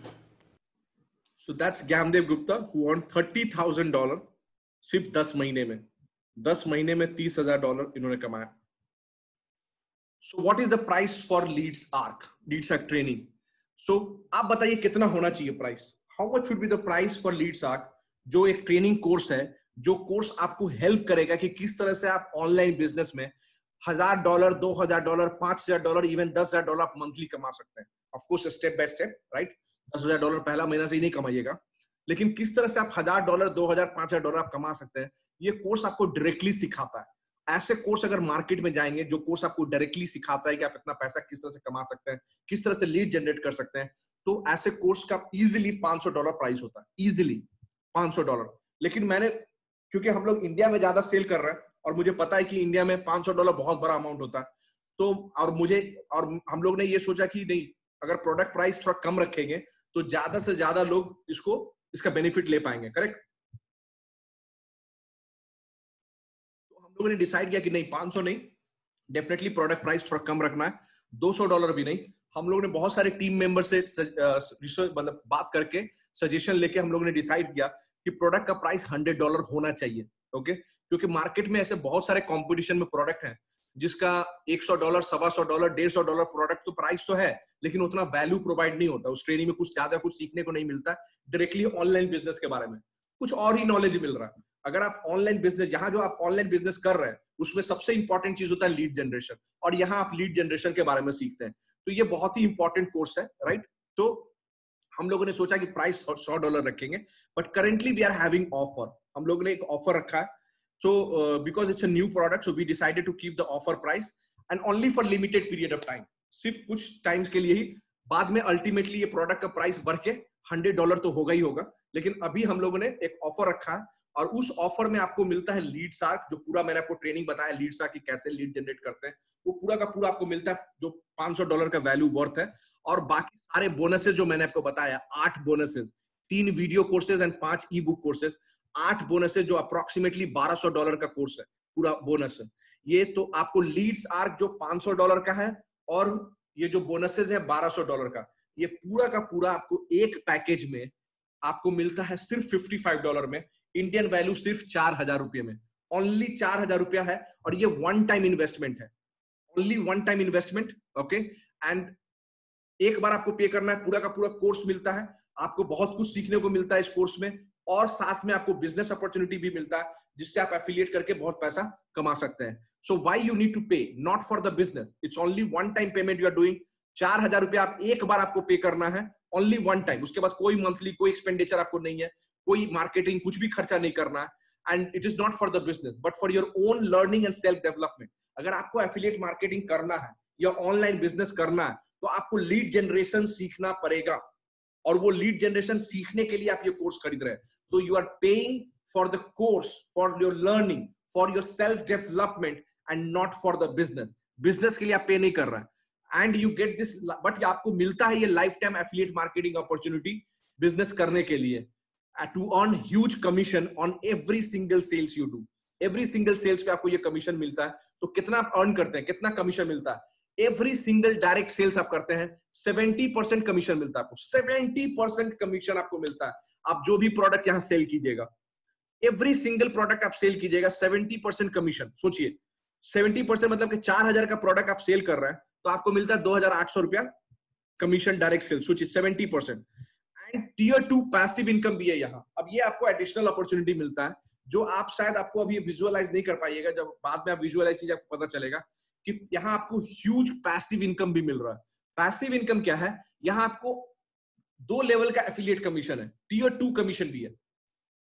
So that's Gyamdev Gupta, who earned $30,000 सिर्फ 10 महीने में. 10 महीने में $30,000 इन्होंने कमाया. So what is the price for Leads Arc training? So आप बताइए कितना होना चाहिए price? How much should be the price for Leads Arc? जो एक ट्रेनिंग कोर्स है, जो कोर्स आपको हेल्प करेगा कि किस तरह से आप ऑनलाइन बिजनेस में $1,000, $2,000, $5,000, इवन $10,000 आप मंथली कमा सकते हैं. Of course step by step, right? $10,000 पहला महीना से ही नहीं कमाइएगा, लेकिन किस तरह से आप $1,000, $2,000, $5,000 आप कमा सकते हैं, ये कोर्स आपको डायरेक्टली सिखाता है. ऐसे कोर्स अगर मार्केट में जाएंगे, जो कोर्स आपको डायरेक्टली सिखाता है कि आप इतना पैसा किस तरह से कमा सकते हैं, किस तरह से लीड जनरेट कर सकते हैं, तो ऐसे कोर्स का इजीली $500 प्राइस होता है. इजीली $500. लेकिन मैंने, क्योंकि हम लोग इंडिया में ज्यादा सेल कर रहे हैं और मुझे पता है कि इंडिया में $500 बहुत बड़ा अमाउंट होता है, तो और हम लोग ने ये सोचा कि नहीं, अगर प्रोडक्ट प्राइस थोड़ा कम रखेंगे तो ज्यादा से ज्यादा लोग इसका बेनिफिट ले पाएंगे. करेक्ट? तो हम लोगों ने डिसाइड किया कि नहीं, 500 नहीं, डेफिनेटली प्रोडक्ट प्राइस थोड़ा कम रखना है, $200 भी नहीं। हम लोगों ने बहुत सारे टीम मेंबर से रिसर्च मतलब बात करके सजेशन लेके हम लोगों ने डिसाइड किया कि प्रोडक्ट का प्राइस $100 होना चाहिए। ओके, क्योंकि मार्केट में ऐसे बहुत सारे कंपटीशन में प्रोडक्ट हैं जिसका $100, $125, $150 प्रोडक्ट तो प्राइस तो है, लेकिन उतना वैल्यू प्रोवाइड नहीं होता। उस ट्रेनिंग में कुछ ज्यादा कुछ सीखने को नहीं मिलता। डायरेक्टली ऑनलाइन बिजनेस के बारे में कुछ और ही नॉलेज मिल रहा है। अगर आप ऑनलाइन बिजनेस, यहाँ जो आप ऑनलाइन बिजनेस कर रहे हैं उसमें सबसे इंपॉर्टेंट चीज होता है लीड जनरेशन, और यहाँ आप लीड जनरेशन के बारे में सीखते हैं। तो ये बहुत ही इंपॉर्टेंट कोर्स है, राइट। तो हम लोगों ने सोचा कि प्राइस $100 रखेंगे, but currently we are having offer. हम लोगों ने एक ऑफर रखा है। So because it's a new product, so we decided to keep the offer price and only for limited period of time. सिर्फ कुछ टाइम्स के लिए ही। बाद में अल्टीमेटली ये प्रोडक्ट का प्राइस बढ़ के $100 तो होगा ही होगा, लेकिन अभी हम लोगों ने एक ऑफर रखा है, और उस ऑफर में आपको मिलता है लीड शार्क, जो पूरा मैंने आपको ट्रेनिंग बताया लीड शार्क की कैसे लीड जनरेट करते हैं, वो पूरा का पूरा आपको मिलता है, जो $500 का वैल्यू वर्थ है। और बाकी सारे बोनसेस जो मैंने आपको बताया, 8 bonuses, 3 video courses and 5 E book courses, 8 bonuses जो अप्रोक्सीमेटली $1200 का कोर्स है, पूरा बोनस है ये। तो आपको लीड्स आर्क जो $500 का है, और ये जो बोनसेस है $1200 का, ये पूरा का पूरा आपको एक पैकेज में आपको मिलता है सिर्फ $55 में। इंडियन वैल्यू सिर्फ ₹4000 में, ओनली ₹4000 है। और ये वन टाइम इन्वेस्टमेंट है, only one time investment. Okay, and एक बार आपको पे करना है, पूरा का पूरा कोर्स मिलता है, आपको बहुत कुछ सीखने को मिलता है इस कोर्स में, और साथ में आपको बिजनेस अपॉर्चुनिटी भी मिलता है जिससे आप एफिलिएट करके बहुत पैसा कमा सकते हैं। So why you need to pay, not for the business, it's only one time payment you are doing. ₹4000 आप एक बार आपको पे करना है, ओनली वन टाइम। उसके बाद कोई मंथली कोई एक्सपेंडिचर आपको नहीं है, कोई मार्केटिंग कुछ भी खर्चा नहीं करना है। And it is not for the business but for your own learning and self development. अगर आपको एफिलिएट मार्केटिंग करना है या ऑनलाइन बिजनेस करना है, तो आपको लीड जनरेशन सीखना पड़ेगा, और वो लीड जनरेशन सीखने के लिए आप ये कोर्स खरीद रहे हैं। तो you are paying for the course, for your learning, for your self development, and not for the business. Business के लिए आप पे नहीं कर रहे हैं, and you get this, but आपको मिलता है ये life time affiliate marketing opportunity business करने के लिए, to earn huge commission on every single sales you do. Every single sales पे आपको ये कमीशन मिलता है। तो कितना आप अर्न करते हैं, कितना कमीशन मिलता है? एवरी सिंगल डायरेक्ट सेल्स आप करते हैं, 70% कमीशन मिलता है आपको। 70% कमीशन आपको मिलता है, आप जो भी प्रोडक्ट यहां सेल कीजिएगा, एवरी सिंगल प्रोडक्ट आप सेल कीजिएगा, 70% कमीशन। सोचिए 70% मतलब कि 4000 का प्रोडक्ट आप सेल कर रहे हैं, तो आपको मिलता है ₹2800 कमीशन डायरेक्ट सेल। सोचिए 70%। एंड टियर 2 पैसिव इनकम भी है यहाँ। अब ये आपको एडिशनल अपॉर्चुनिटी मिलता है, जो आप शायद आपको अभी विजुअलाइज नहीं कर पाइएगा, जब बाद में आप विजुअलाइज कीजिए आपको पता चलेगा कि यहाँ आपको ह्यूज पैसिव इनकम भी मिल रहा है। पैसिव इनकम क्या है? यहाँ आपको 2 लेवल का एफिलिएट कमीशन है, टियर 2 कमीशन भी है।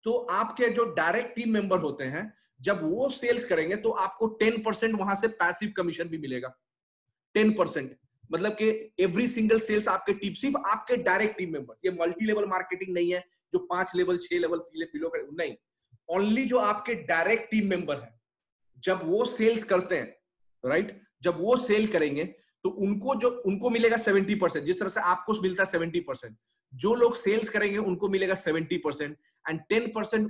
तो आपके जो डायरेक्ट टीम मेंबर होते हैं, जब वो सेल्स करेंगे तो आपको 10% वहां से पैसिव कमीशन भी मिलेगा। 10% मतलब कि एवरी सिंगल सेल्स आपके टीम, सिर्फ आपके डायरेक्ट टीम मेंबर। ये मल्टी लेवल मार्केटिंग नहीं है जो 5 लेवल 6 लेवल पिलो नहीं, ओनली जो आपके डायरेक्ट टीम मेंबर है, जब वो सेल्स करते हैं, राइट, जब वो सेल करेंगे तो उनको मिलेगा 70%। जिस तरह से आपको मिलता है 70%, जो लोग सेल्स करेंगे उनको मिलेगा 70%, एंड 10%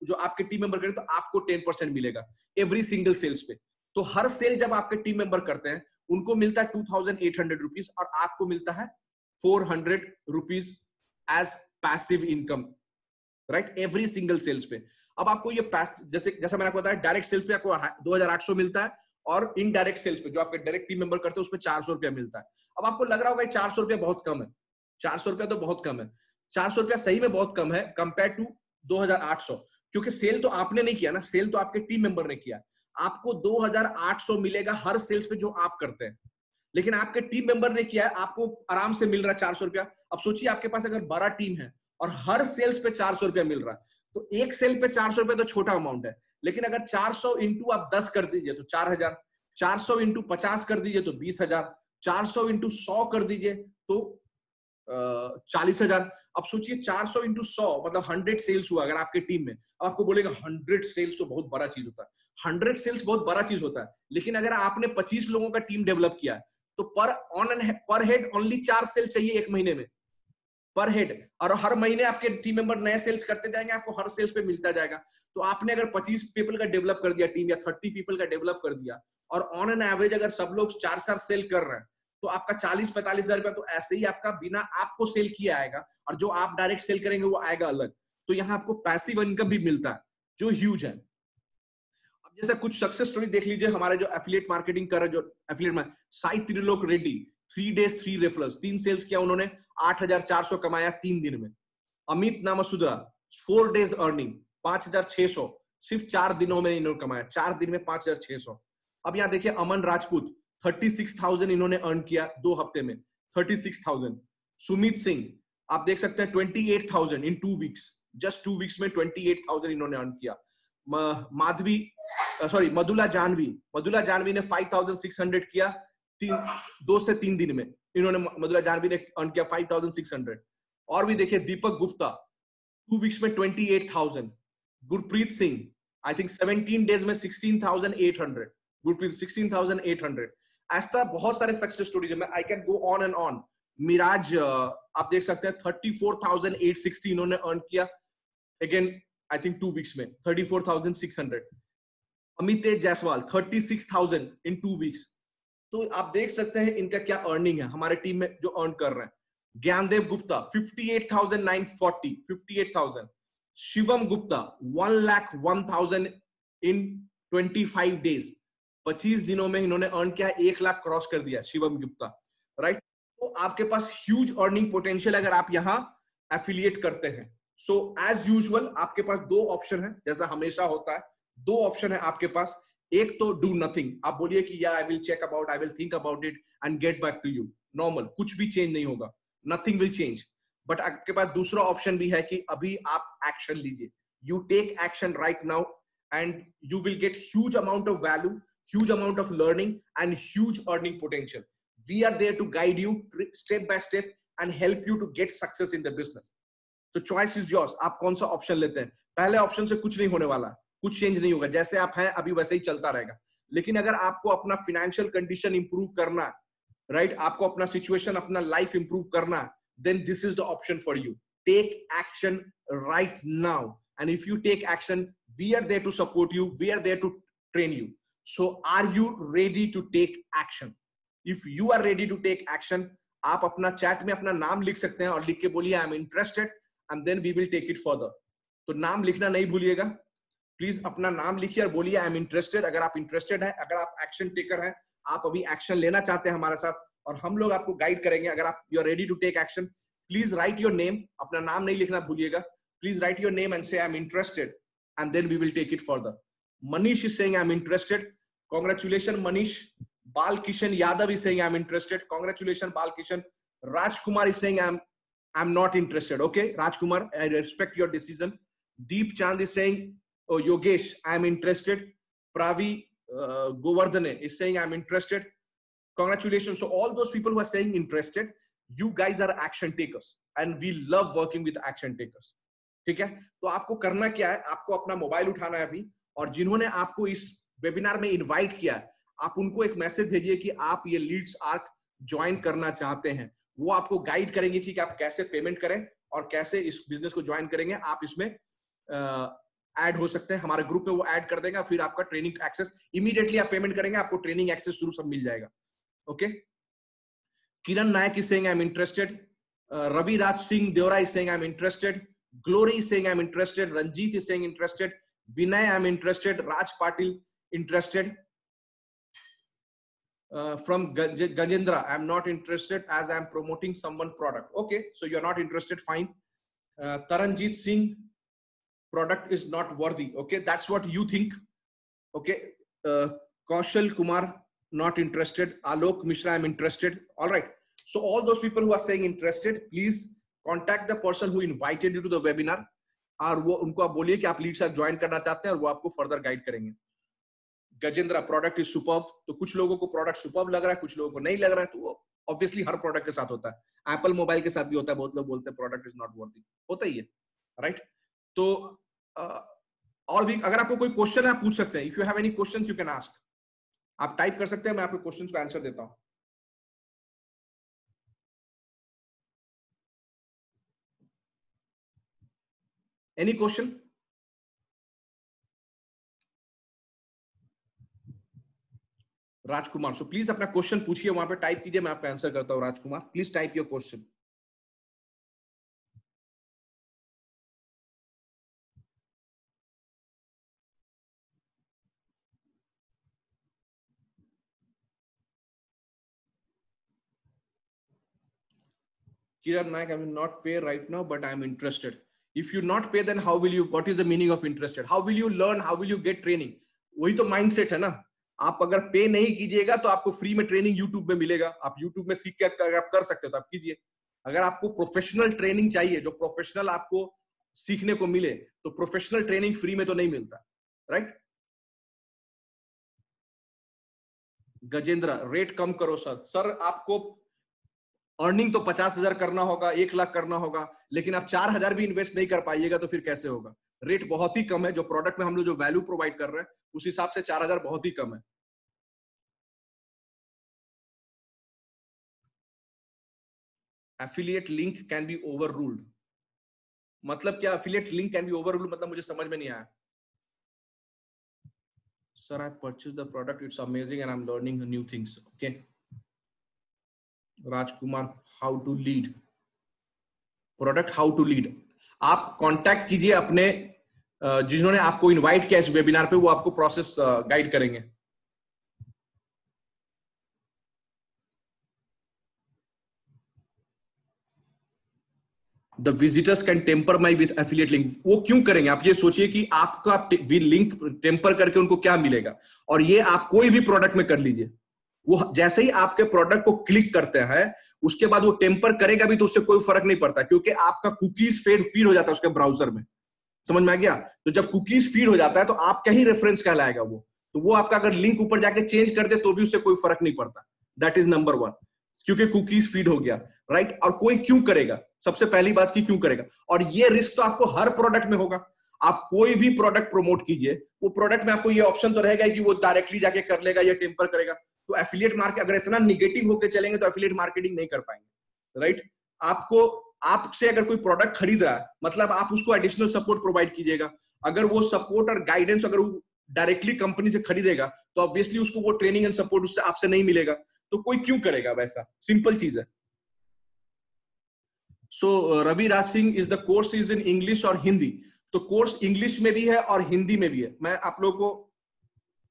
जो आपके टीम मेंबर करेंगे तो आपको 10% मिलेगा एवरी सिंगल सेल्स पे। तो हर सेल जब आपके टीम मेंबर करते हैं, उनको मिलता है ₹2800 और आपको मिलता है ₹400 as passive income, right, every single sales पे। अब आपको ये जैसा मैंने आपको बताया, डायरेक्ट सेल्स पे आपको 2800 मिलता है, और इनडायरेक्ट सेल्स पे जो आपके डायरेक्ट टीम मेंबर करते हैं उसपे ₹400 मिलता है। अब आपको लग रहा होगा ₹400 बहुत कम है। ₹400 तो बहुत कम है। ₹400 सही में बहुत कम है कंपेयर टू 2800, क्योंकि सेल तो आपने नहीं किया ना, सेल तो आपके टीम मेंबर ने किया। आपको 2800 मिलेगा हर सेल्स पे जो आप करते हैं, लेकिन आपके टीम मेंबर ने किया है, आपको आराम से मिल रहा है ₹400। अब सोचिए आपके पास अगर बड़ा टीम है और हर सेल्स पे ₹400 मिल रहा है, तो एक सेल पे ₹400 तो छोटा अमाउंट है, लेकिन अगर 400 इंटू आप 10 कर दीजिए तो 4000, 400 इंटू 50 कर दीजिए तो 20000, 400 इंटू 100 कर दीजिए तो 40000। अब सोचिए 400 इंटू 100 मतलब 100 सेल्स हुआ अगर आपके टीम में। अब आपको बोलेगा 100 सेल्स तो बहुत बड़ा चीज होता है। 100 सेल्स बहुत बड़ा चीज होता है, लेकिन अगर आपने 25 लोगों का टीम डेवलप किया है तो पर हेड ओनली 4 सेल्स चाहिए एक महीने में, पर हेड। और हर महीने आपके टीम मेंबर नए सेल्स करते जाएंगे, आपको हर सेल्स पे मिलता जाएगा। तो आपने अगर 25 पीपल का डेवलप कर दिया टीम, या 30 पीपल का डेवलप कर दिया, और ऑन एन एवरेज अगर सब लोग 4 सेल कर रहे हैं तो आपका 40-45 हजार रुपया तो ऐसे ही आपका बिना आपको सेल किया आएगा, और जो आप डायरेक्ट सेल करेंगे वो आएगा अलग। तो यहाँ आपको पैसिव इनकम भी मिलता है जो ह्यूज है। अब जैसे कुछ सक्सेस स्टोरी देख लीजिए, हमारे जो एफिलिएट मार्केटिंग कर रहे, जो एफिलिएट में Sai Trilok Reddy 3 days 3 referrals, 3 sales किया उन्होंने, 8,400 कमाया 3 दिन में। अमित नामसुद्रा 4 days अर्निंग 5,600 सिर्फ 4 दिनों में इन्होंने कमाया, 4 दिन में 5,600। अब यहाँ देखिए अमन राजपूत 36,000 इन्होंने अर्न किया 2 हफ्ते में, 36,000। सुमित सिंह आप देख सकते हैं 28,000 इन 2 वीक्स, जस्ट 2 वीक्स में 28,000 इन्होंने अर्न किया। मधुला जानवी ने 5,600 किया 2 से 3 दिन में, इन्होंने मधुला जानवी ने अर्न किया 5,600। और भी देखिए दीपक गुप्ता 2 वीक्स में 28,000। Gurpreet Singh I think 17 days में 16,800, गुरप्रीत 16,800। ऐसा बहुत सारे सक्सेस स्टोरीज है, I can go on and on. Miraj आप देख सकते हैं 34,860 इन्होंने अर्न किया, अगेन आई थिंक 2 वीक्स में 34,600। अमितेश जायसवाल 36,000 इन 2 वीक्स। तो आप देख सकते हैं इनका क्या अर्निंग है हमारे टीम में जो अर्न कर रहे हैं। ज्ञानदेव गुप्ता 58,940, 58,000। शिवम गुप्ता 1,01,000 इन 25 डेज, 25 दिनों में इन्होंने अर्न किया, 1 लाख क्रॉस कर दिया शिवम गुप्ता, राइट। तो आपके पास ह्यूज अर्निंग पोटेंशियल अगर आप यहाँ एफिलिएट करते हैं। सो एज यूजुअल आपके पास 2 ऑप्शन है, जैसा हमेशा होता है 2 ऑप्शन है आपके पास। एक तो डू नथिंग, आप बोलिए कि या I will check about, I will think about it and get back to you, normal, कुछ भी चेंज नहीं होगा, नथिंग विल चेंज। बट आपके पास दूसरा ऑप्शन भी है कि अभी आप एक्शन लीजिए, you take action right now and you will get huge amount of value, huge amount of learning and huge earning potential. We are there to guide you step by step and help you to get success in the business. तो choice is yours, आप कौन सा option लेते हैं। पहले option से कुछ नहीं होने वाला, कुछ चेंज नहीं होगा, जैसे आप हैं अभी वैसे ही चलता रहेगा। लेकिन अगर आपको अपना फाइनेंशियल कंडीशन इंप्रूव करना है, राइट, आपको अपना सिचुएशन, अपना लाइफ इंप्रूव करना है, then this is the option for you. Take action right now, and if you take action, we are there to support you, we are there to train you. So are you ready to take action? If you are ready to take action, आप अपना chat में अपना नाम लिख सकते हैं और लिख के बोलिए आई am interested, and then we will take it further. तो नाम लिखना नहीं भूलिएगा, प्लीज अपना नाम लिखिए और बोलिए आई एम इंटरेस्टेड। अगर आप इंटरेस्टेड है, अगर आप एक्शन टेकर हैं, आप अभी एक्शन लेना चाहते हैं हमारे साथ, और हम लोग आपको गाइड करेंगे। अगर आप you are ready to take action, please write your name, अपना नाम नहीं लिखना भूलिएगा, please write your name and say I am interested, and then we will take it further. Manish is saying I am interested, congratulation Manish. Bal Kishan Yadav is saying I am interested, congratulation Bal Kishan. Rajkumar is saying I am not interested, okay Rajkumar, I respect your decision. Deep Chand is saying oh Yogesh I am interested. Pravi Govardhane is saying I am interested. Congratulations. So all those people who are saying interested, you guys are action takers and we love working with action takers. ठीक है, तो आपको करना क्या है, आपको अपना mobile उठाना है अभी, और जिन्होंने आपको इस वेबिनार में इनवाइट किया है, आप उनको एक मैसेज भेजिए कि आप ये लीड्स आर्क ज्वाइन करना चाहते हैं। वो आपको गाइड करेंगे कि आप कैसे पेमेंट करें और कैसे इस बिजनेस को ज्वाइन करेंगे। आप इसमें ऐड हो सकते हैं, हमारे ग्रुप में वो ऐड कर देगा, फिर आपका ट्रेनिंग एक्सेस इमीडिएटली आप पेमेंट करेंगे, आपको ट्रेनिंग एक्सेस शुरू सब मिल जाएगा। Okay, Kiran Nayak is saying I am interested, Ravi Raj Singh Devra is saying I am interested, Glory is saying I am interested, Ranjit is saying interested, Vinay I am interested, Raj Patil interested, from Gajendra I am not interested as I am promoting someone product. Okay, so you are not interested, fine. Taranjeet Singh, product is not worthy. Okay, that's what you think. Okay, Kaushal Kumar not interested, Alok Mishra I'm interested. All right, so all those people who are saying interested, please contact the person who invited you to the webinar, और वो उनको आप बोलिए कि आप lead साथ join करना चाहते हैं और वो आपको फर्दर गाइड करेंगे। Gajendra, product is superb. तो कुछ लोगों को प्रोडक्ट सुपर्ब लग रहा है, कुछ लोगों को नहीं लग रहा है, तो वो ऑब्वियसली हर प्रोडक्ट के साथ होता है। एप्पल मोबाइल के साथ भी होता है, बहुत लोग बोलते हैं प्रोडक्ट इज नॉट वर्दी, होता ही है, राइट। तो और भी अगर आपको कोई क्वेश्चन है आप पूछ सकते हैं। If you have any questions you can ask, आप टाइप कर सकते हैं, मैं आपके क्वेश्चंस को आंसर देता हूं। Any question? Rajkumar, so please अपना क्वेश्चन पूछिए, वहां पे टाइप कीजिए, मैं आपका आंसर करता हूँ। Rajkumar, please type your question. Kiran Naik, I will not pay right now, but I am interested. If you not pay, then how will you? What is the meaning of interested? How will you learn? How will you get training? वही तो mindset है ना। आप अगर पे नहीं कीजिएगा तो आपको फ्री में ट्रेनिंग यूट्यूब में मिलेगा, आप यूट्यूब में सीख के आप कर सकते हो तो आप कीजिए। अगर आपको प्रोफेशनल ट्रेनिंग चाहिए, जो प्रोफेशनल आपको सीखने को मिले, तो प्रोफेशनल ट्रेनिंग फ्री में तो नहीं मिलता, राइट? गजेंद्र, रेट कम करो सर। सर आपको अर्निंग तो 50,000 करना होगा, 1 लाख करना होगा, लेकिन आप 4,000 भी इन्वेस्ट नहीं कर पाइएगा तो फिर कैसे होगा? रेट बहुत ही कम है, जो प्रोडक्ट में हम लोग जो वैल्यू प्रोवाइड कर रहे हैं उस हिसाब से 4,000 बहुत ही कम है। Affiliate link can be overruled, मतलब क्या? Affiliate link can be overruled मतलब मुझे समझ में नहीं आया। Sir I purchase the product, it's amazing and I am learning new things. Okay Rajkumar, how to lead product, how to lead. आप contact कीजिए अपने जिन्होंने आपको इनवाइट किया इस वेबिनार पे, वो आपको प्रोसेस गाइड करेंगे। The visitors can tamper my with affiliate link, वो क्यों करेंगे? आप ये सोचिए कि आपका लिंक टेम्पर करके उनको क्या मिलेगा। और ये आप कोई भी प्रोडक्ट में कर लीजिए, वो जैसे ही आपके प्रोडक्ट को क्लिक करते हैं उसके बाद वो टेम्पर करेगा भी तो उससे कोई फर्क नहीं पड़ता, क्योंकि आपका कुकीज फीड हो जाता है उसके ब्राउजर में। समझ में आ गया? तो जब कुकीज फीड हो जाता है तो आपका ही रेफरेंस कहलाएगा वो, तो वो आपका अगर लिंक ऊपर जाके चेंज कर दे तो भी उससे कोई फर्क नहीं पड़ता। दैट इज नंबर वन, क्योंकि कुकीज फीड हो गया, राइट? और कोई क्यों करेगा? सबसे पहली बात की क्यों करेगा? और ये रिस्क तो आपको हर प्रोडक्ट में होगा। आप कोई भी प्रोडक्ट प्रमोट कीजिए, वो प्रोडक्ट में आपको ये ऑप्शन तो रहेगा कि वो डायरेक्टली जाके कर लेगा या टेम्पर करेगा। तो एफिलिएट मार्केट अगर इतना निगेटिव होकर चलेंगे तो एफिलिएट मार्केटिंग नहीं कर पाएंगे, राइट? आपको आपसे अगर कोई प्रोडक्ट खरीद रहा है मतलब आप उसको एडिशनल सपोर्ट प्रोवाइड कीजिएगा। अगर वो सपोर्ट और गाइडेंस अगर वो डायरेक्टली कंपनी से खरीदेगा तो ऑब्वियसली उसको वो ट्रेनिंग एंड सपोर्ट उससे आपसे नहीं मिलेगा, तो कोई क्यों करेगा? वैसा सिंपल चीज है। So Ravi Raj Singh, is the course is in English और हिंदी? तो कोर्स इंग्लिश में भी है और हिंदी में भी है। मैं आप लोगों को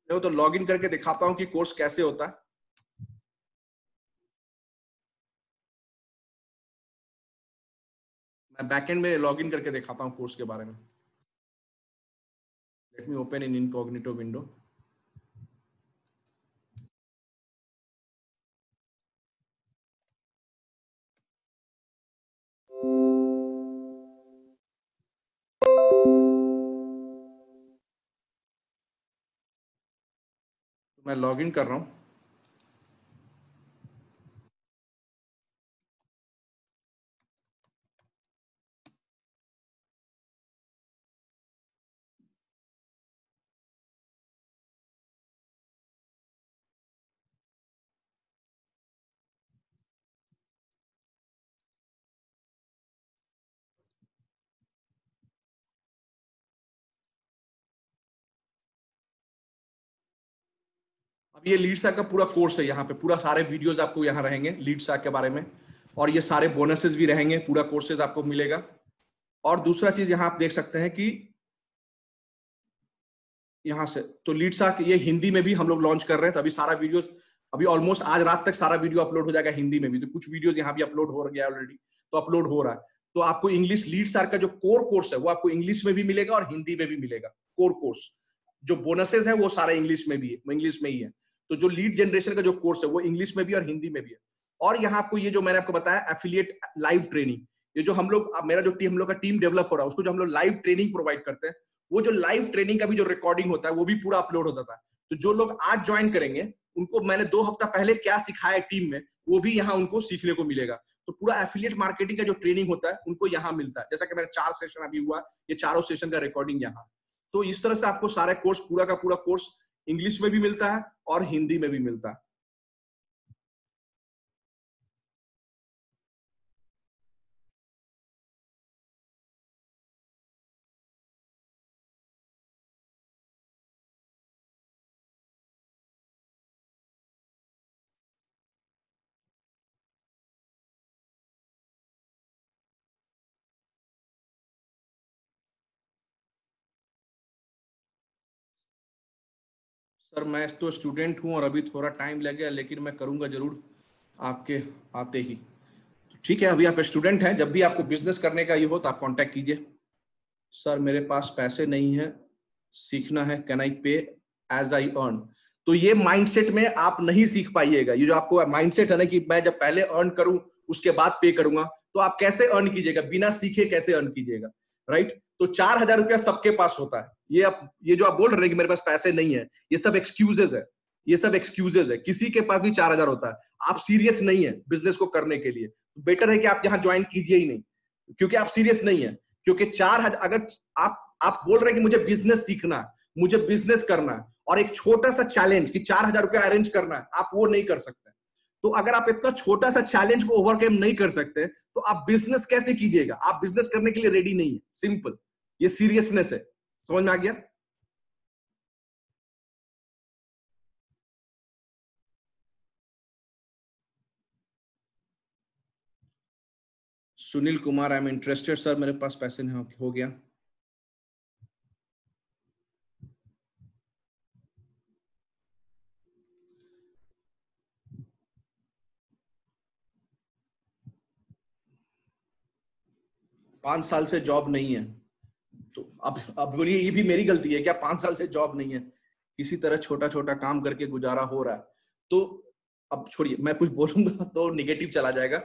तो लॉग इन करके दिखाता हूं कि कोर्स कैसे होता है। मैं बैकएंड में लॉग इन करके दिखाता हूं कोर्स के बारे में। Let me open in incognito window. मैं लॉग इन कर रहा हूं। अब ये लीड सैक का पूरा कोर्स है, यहाँ पे पूरा सारे वीडियोस आपको यहाँ रहेंगे लीड सैक के बारे में, और ये सारे बोनसेस भी रहेंगे, पूरा कोर्सेज आपको मिलेगा। और दूसरा चीज यहाँ आप देख सकते हैं कि यहाँ से तो लीड सैक ये हिंदी में भी हम लोग लॉन्च कर रहे हैं, तो अभी सारा वीडियोस अभी ऑलमोस्ट आज रात तक सारा वीडियो अपलोड हो जाएगा हिंदी में भी। तो कुछ वीडियोस यहाँ भी अपलोड हो गया ऑलरेडी, तो अपलोड हो रहा है। तो आपको इंग्लिश लीड सैक का जो कोर कोर्स है वो आपको इंग्लिश में भी मिलेगा और हिंदी में भी मिलेगा। कोर कोर्स जो बोनसेस है वो सारा इंग्लिश में भी है, इंग्लिश में ही है। तो जो लीड जनरेशन का जो कोर्स है वो इंग्लिश में भी और हिंदी में भी है। और यहाँ आपको ये जो मैंने आपको बताया एफिलिएट लाइव ट्रेनिंग, ये जो हम लोग मेरा जो टीम हम लोग का टीम डेवलप हो रहा है उसको जो हम लोग लाइव ट्रेनिंग प्रोवाइड करते हैं, वो जो लाइव ट्रेनिंग का भी जो रिकॉर्डिंग होता है वो भी पूरा अपलोड होता था। तो जो लोग आज ज्वाइन करेंगे उनको मैंने 2 हफ्ता पहले क्या सिखाया टीम में वो भी यहाँ उनको सीखने को मिलेगा। तो पूरा एफिलिएट मार्केटिंग का जो ट्रेनिंग होता है उनको यहाँ मिलता है। जैसा कि मेरा 4 सेशन अभी हुआ, ये चारों सेशन का रिकॉर्डिंग यहाँ। तो इस तरह से आपको सारे कोर्स पूरा का पूरा कोर्स इंग्लिश में भी मिलता है और हिंदी में भी मिलता है। सर मैं तो स्टूडेंट हूँ और अभी थोड़ा टाइम लगेगा, लेकिन मैं करूंगा जरूर आपके आते ही। ठीक है, अभी आप स्टूडेंट हैं, जब भी आपको बिजनेस करने का ये हो तो आप कांटेक्ट कीजिए। सर मेरे पास पैसे नहीं है, सीखना है, कैन आई पे एज आई अर्न? तो ये माइंडसेट में आप नहीं सीख पाइएगा। ये जो आपको माइंडसेट है ना कि मैं जब पहले अर्न करूं उसके बाद पे करूंगा, तो आप कैसे अर्न कीजिएगा? बिना सीखे कैसे अर्न कीजिएगा? राइट? तो 4,000 रुपया सबके पास होता है। ये जो आप बोल रहे हैं कि मेरे पास पैसे नहीं है, ये सब एक्सक्यूजेस है। ये सब एक्सक्यूजेस है। किसी के पास भी 4,000 होता है। आप सीरियस नहीं है बिजनेस को करने के लिए, तो बेटर है कि आप यहाँ ज्वाइन कीजिए ही नहीं, क्योंकि आप सीरियस नहीं है। क्योंकि 4,000 अगर आप बोल रहे हैं कि मुझे बिजनेस सीखना है, मुझे बिजनेस करना है, और एक छोटा सा चैलेंज कि 4,000 रुपया अरेंज करना है, आप वो नहीं कर सकते। तो अगर आप इतना छोटा सा चैलेंज को ओवरकम नहीं कर सकते, तो आप बिजनेस कैसे कीजिएगा? आप बिजनेस करने के लिए रेडी नहीं है। सिंपल, ये सीरियसनेस है। समझ में आ गया? सुनील कुमार, आई एम इंटरेस्टेड सर, मेरे पास पैसे नहीं हो गया। पांच साल से जॉब नहीं है, तो अब बोलिए ये भी मेरी गलती है क्या? 5 साल से जॉब नहीं है, किसी तरह छोटा छोटा काम करके गुजारा हो रहा है। तो अब छोड़िए, मैं कुछ बोलूंगा तो निगेटिव चला जाएगा।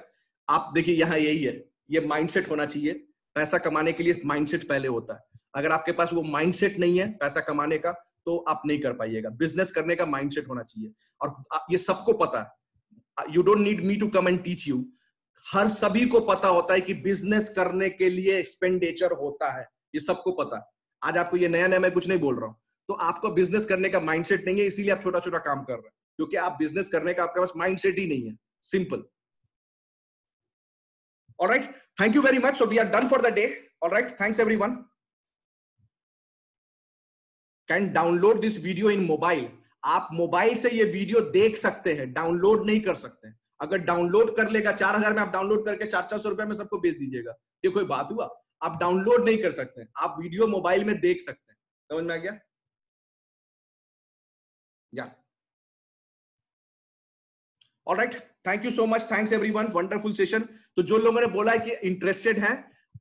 आप देखिए यहाँ यही है, ये माइंडसेट होना चाहिए। पैसा कमाने के लिए माइंडसेट पहले होता है। अगर आपके पास वो माइंडसेट नहीं है पैसा कमाने का, तो आप नहीं कर पाइएगा। बिजनेस करने का माइंडसेट होना चाहिए, और ये सबको पता है। You don't need me to come and teach you. हर सभी को पता होता है कि बिजनेस करने के लिए एक्सपेंडिचर होता है, ये सबको पता है। आज आपको ये नया नया मैं कुछ नहीं बोल रहा हूं। तो आपको बिजनेस करने का माइंडसेट नहीं है, इसीलिए आप छोटा छोटा काम कर रहे हैं, क्योंकि आप बिजनेस करने का आपके पास माइंडसेट ही नहीं है। Simple. Alright, thank you very much. So we are done for the day. Alright, thanks everyone. Can download this video in mobile. आप मोबाइल से ये वीडियो देख सकते हैं, डाउनलोड नहीं कर सकते। अगर डाउनलोड कर लेगा, 4,000 में आप डाउनलोड करके 400-400 रुपए में सबको बेच दीजिएगा, ये कोई बात हुआ? आप डाउनलोड नहीं कर सकते, आप वीडियो मोबाइल में देख सकते हैं। समझ में आ गया? या alright, thank you so much, thanks everyone, wonderful session. तो जो लोगों ने बोला है कि इंटरेस्टेड हैं,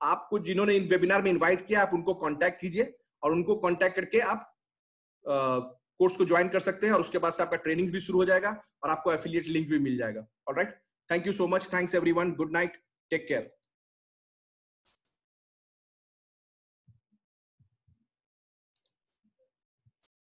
आपको जिन्होंने इन वेबिनार में इनवाइट किया, आप उनको कांटेक्ट कीजिए, और उनको कांटेक्ट करके आप कोर्स को ज्वाइन कर सकते हैं, और उसके बाद से आपका ट्रेनिंग भी शुरू हो जाएगा और आपको एफिलिएट लिंक भी मिल जाएगा। Alright, thank you so much, thanks everyone, good night, take care.